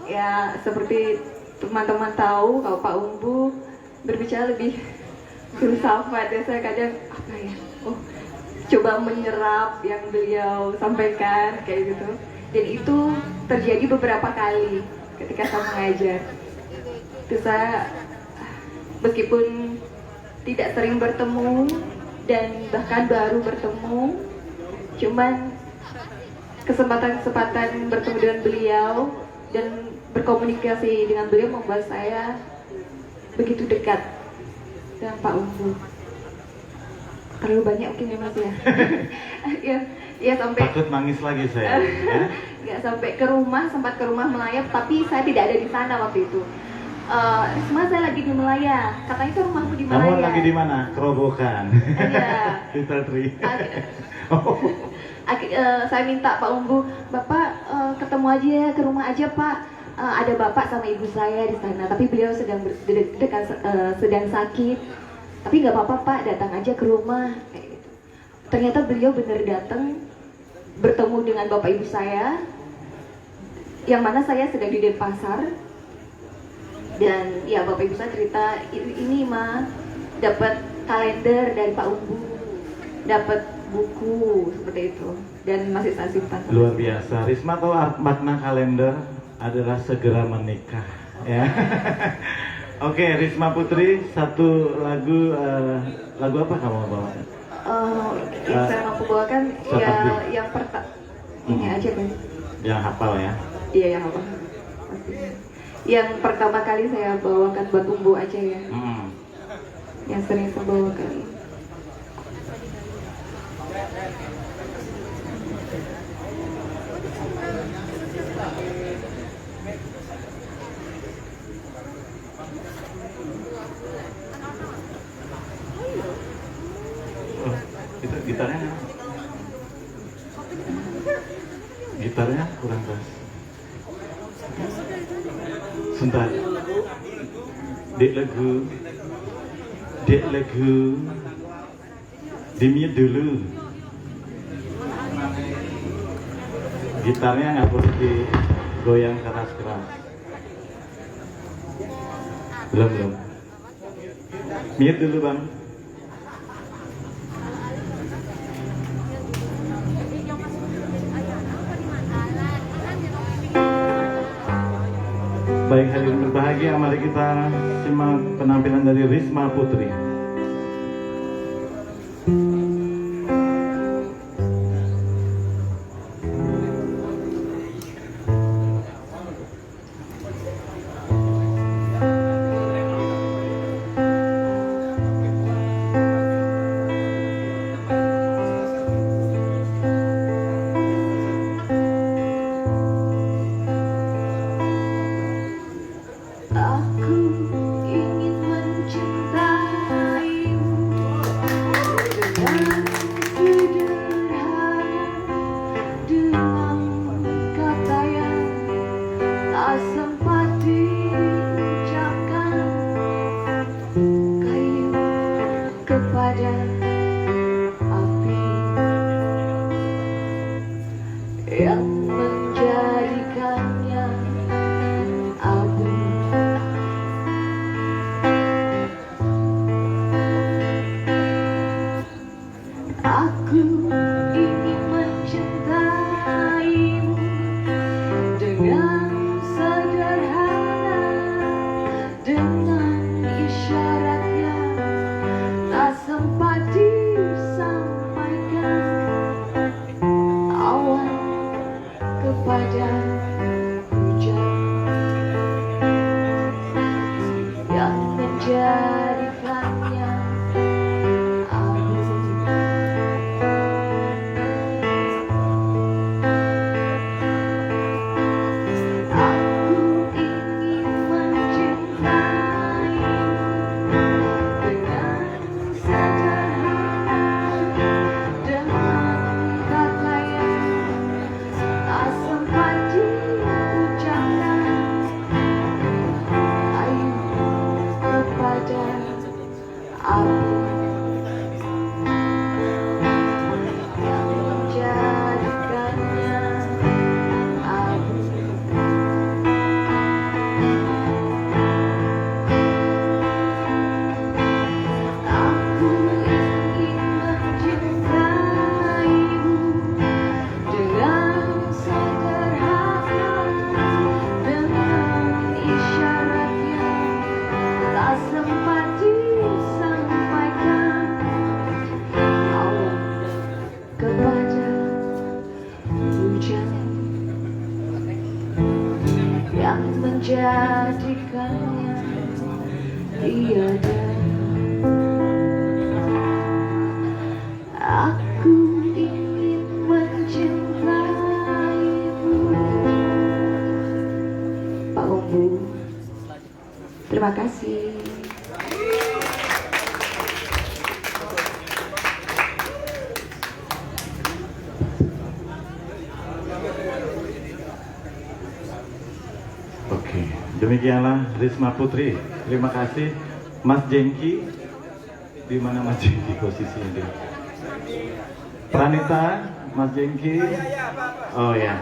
Ya, seperti teman-teman tahu kalau Pak Umbu berbicara lebih filsafat, ya, saya kadang apa ya, coba menyerap yang beliau sampaikan kayak gitu. Dan itu terjadi beberapa kali ketika saya mengajar. Itu saya meskipun tidak sering bertemu dan bahkan baru bertemu, cuman kesempatan-kesempatan bertemu dengan beliau dan berkomunikasi dengan beliau membuat saya begitu dekat dengan Pak Umbu. Terlalu banyak mungkin ya Mas ya. ya sampai Takut nangis lagi saya. Ya? Nggak sampai ke rumah, sempat ke rumah Melaya, tapi saya tidak ada di sana waktu itu. Risma, saya lagi di Melaya. Katanya itu rumahmu di Melaya. Kamu lagi di mana? Kerobokan. Iya. Little Tree. Saya minta Pak Umbu, Bapak ketemu aja ke rumah aja Pak. Ada Bapak sama Ibu saya di sana, tapi beliau sedang sedang sakit. Tapi nggak apa-apa Pak, datang aja ke rumah. Kayak gitu. Ternyata beliau benar datang, bertemu dengan Bapak Ibu saya, yang mana saya sedang di Denpasar. Dan ya Bapak Ibu saya cerita, ini mah dapat kalender dari Pak Umbu, dapat buku seperti itu, dan masih saya simpan. Luar biasa. Risma tahu makna kalender adalah segera menikah, ya. Oke, Risma Putri, satu lagu apa kamu bawa? Yang saya mampu bawakan ya yang ini aja kan. Yang hafal ya? Iya, yang hafal. Yang pertama kali saya bawakan buat Umbu aja ya. Yang sering saya bawakan. Itu gitarnya kurang keras. Sebentar. Dek lagu dimute dulu. Gitarnya nggak boleh digoyang keras-keras. Belum. Mute dulu Bang. Baik, hadirin berbahagia, mari kita simak penampilan dari Risma Putri. Aku ingin mencintaimu. yang menjadikannya abu. Aku ingin mencintaimu dengan sederhana, dengan isyarat yang tak sempat disampaikan. Awan kepada hujan yang menjadikannya abu. Aku ingin mencintaimu dengan sederhana, dengan kata yang tak sempat diucapkan. Ayu kepada abu yang menjadikannya abu. Aku ingin mencintaimu dengan sederhana, dengan isyarat yang tak sempat disampaikan. Awan kepada hujan yang menjadikannya tiada. Aku ingin mencintaimu. Pak Umbu, terima kasih. Oke, demikianlah Risma Putri. Terima kasih. Mas Jengki, di mana Mas Jengki posisinya dia? Pranita, Mas Jengki. Oh ya.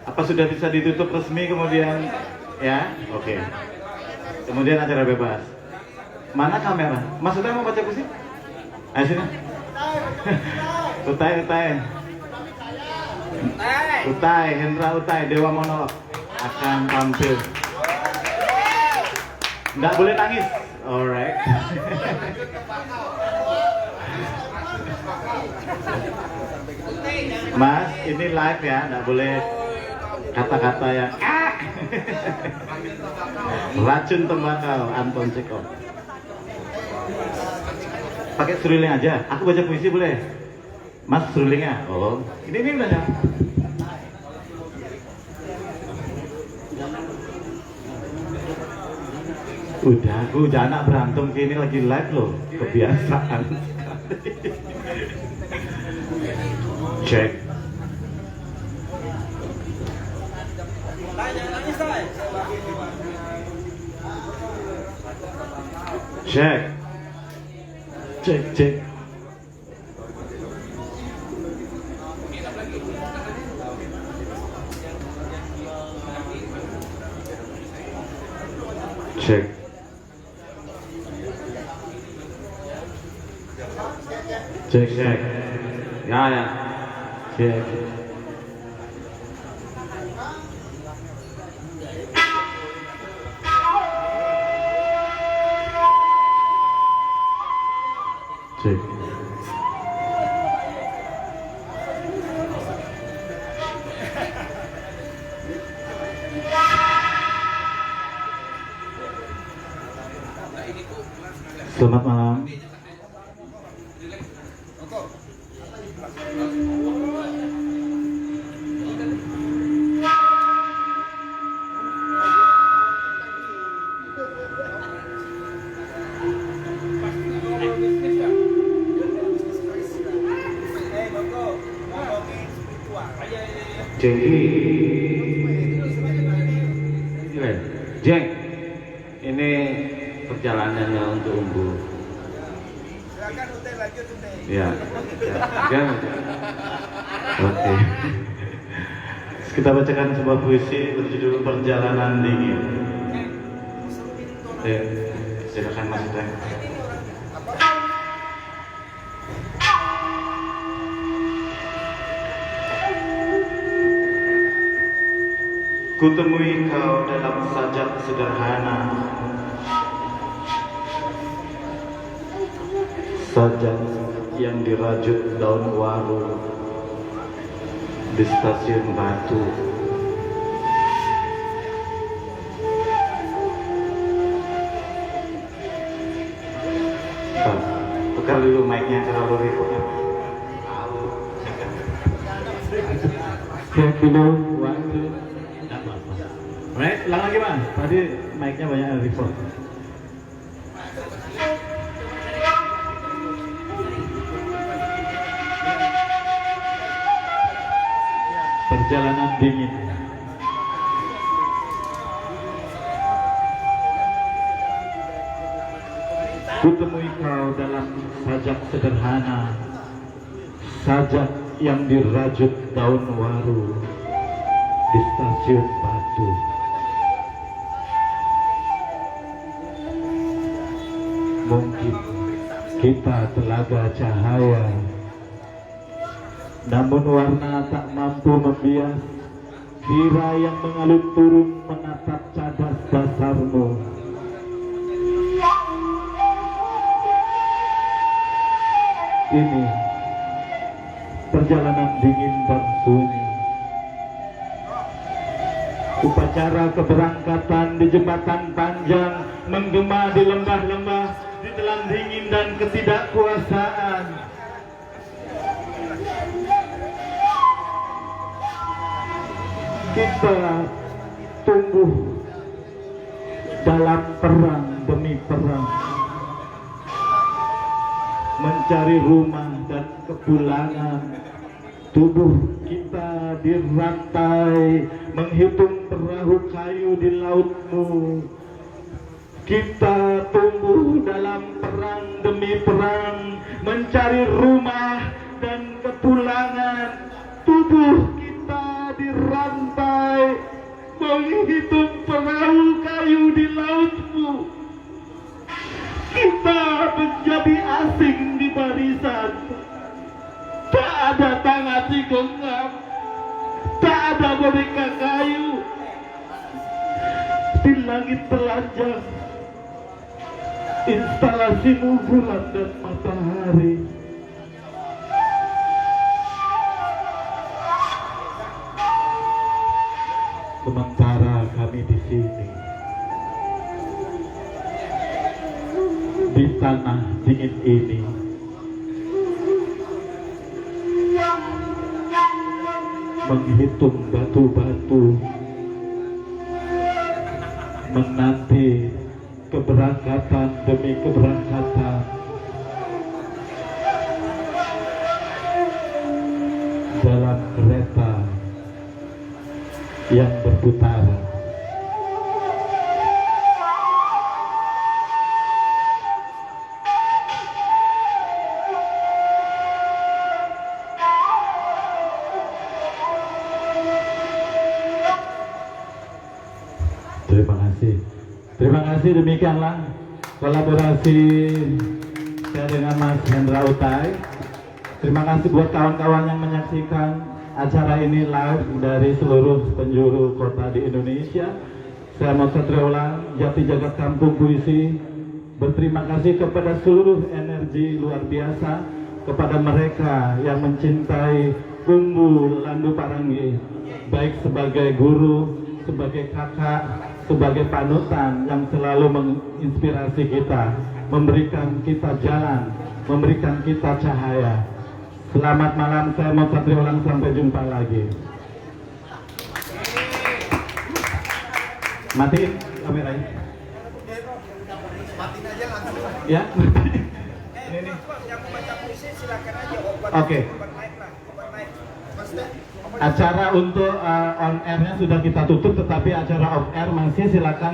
Apa sudah bisa ditutup resmi kemudian? Ya, oke. Kemudian acara bebas. Mana kamera? Mas Utai mau baca puisi? Ayo sini. Utai, Hendra Utai, Dewa Monolog akan tampil. Nggak boleh nangis. Alright. Mas, ini live ya, nggak boleh kata-kata yang racun tembakau, Anton Cekov. Pakai seruling aja. Aku baca puisi boleh? Mas serulingnya. Oh, ini udah ya. Udah, aku jangan berantem kini lagi live loh. Kebiasaan. Cek. Cek. Cek. Cek. Cek. Ya. Cek. Cek. Selamat malam. Jeng, ini perjalanannya untuk Umbu. Silakan Ute lanjut Ute. Ya. Oke. Kita bacakan sebuah puisi berjudul Perjalanan Dingin. Silakan Mas Ibrahim. Kutemui kau dalam sajak sederhana, sajak yang dirajut daun waru di stasiun Batu. Tukar dulu mic-nya terlalu ribut. Cek dulu, waktu. Right, ulang lagi Mas. Tadi mic-nya banyak yang report. Perjalanan dingin. Kutemui kau dalam sajak sederhana, sajak yang dirajut daun waru di stasiun Batu. Mungkin kita telaga cahaya, namun warna tak mampu membias bira yang mengalut turun menatap cadas dasarmu. Ini perjalanan dingin dan sunyi, upacara keberangkatan di jembatan panjang, menggema di lembah-lembah, ditelan dingin dan ketidakkuasaan. Kita tumbuh dalam perang demi perang, mencari rumah dan kepulangan. Tubuh kita dirantai, menghitung perahu kayu di lautmu. Kita tumbuh dalam perang demi perang, mencari rumah dan kepulangan. Tubuh kita dirantai, menghitung perahu kayu di lautmu. Kita menjadi asing di barisan. Tak ada tangan si genggam, tak ada boneka kayu. Di langit telanjang, instalasimu bulan dan matahari. Sementara kami di sini, di tanah dingin ini, menghitung batu-batu, menanti keberangkatan demi keberangkatan. Dalam kereta yang berputaran. Terima kasih, demikianlah kolaborasi saya dengan Mas Hendra Utai. Terima kasih buat kawan-kawan yang menyaksikan acara ini live dari seluruh penjuru kota di Indonesia. Saya Mas Satriulang, Jati Jagat Kampung Puisi, berterima kasih kepada seluruh energi luar biasa, kepada mereka yang mencintai Umbu Landu Parangi, baik sebagai guru, sebagai kakak, sebagai panutan yang selalu menginspirasi kita, memberikan kita jalan, memberikan kita cahaya. Selamat malam, saya mau Satriulang, sampai jumpa lagi. Matiin kameranya. Ya, ini. Oke. Acara untuk on airnya sudah kita tutup, tetapi acara off air masih silakan.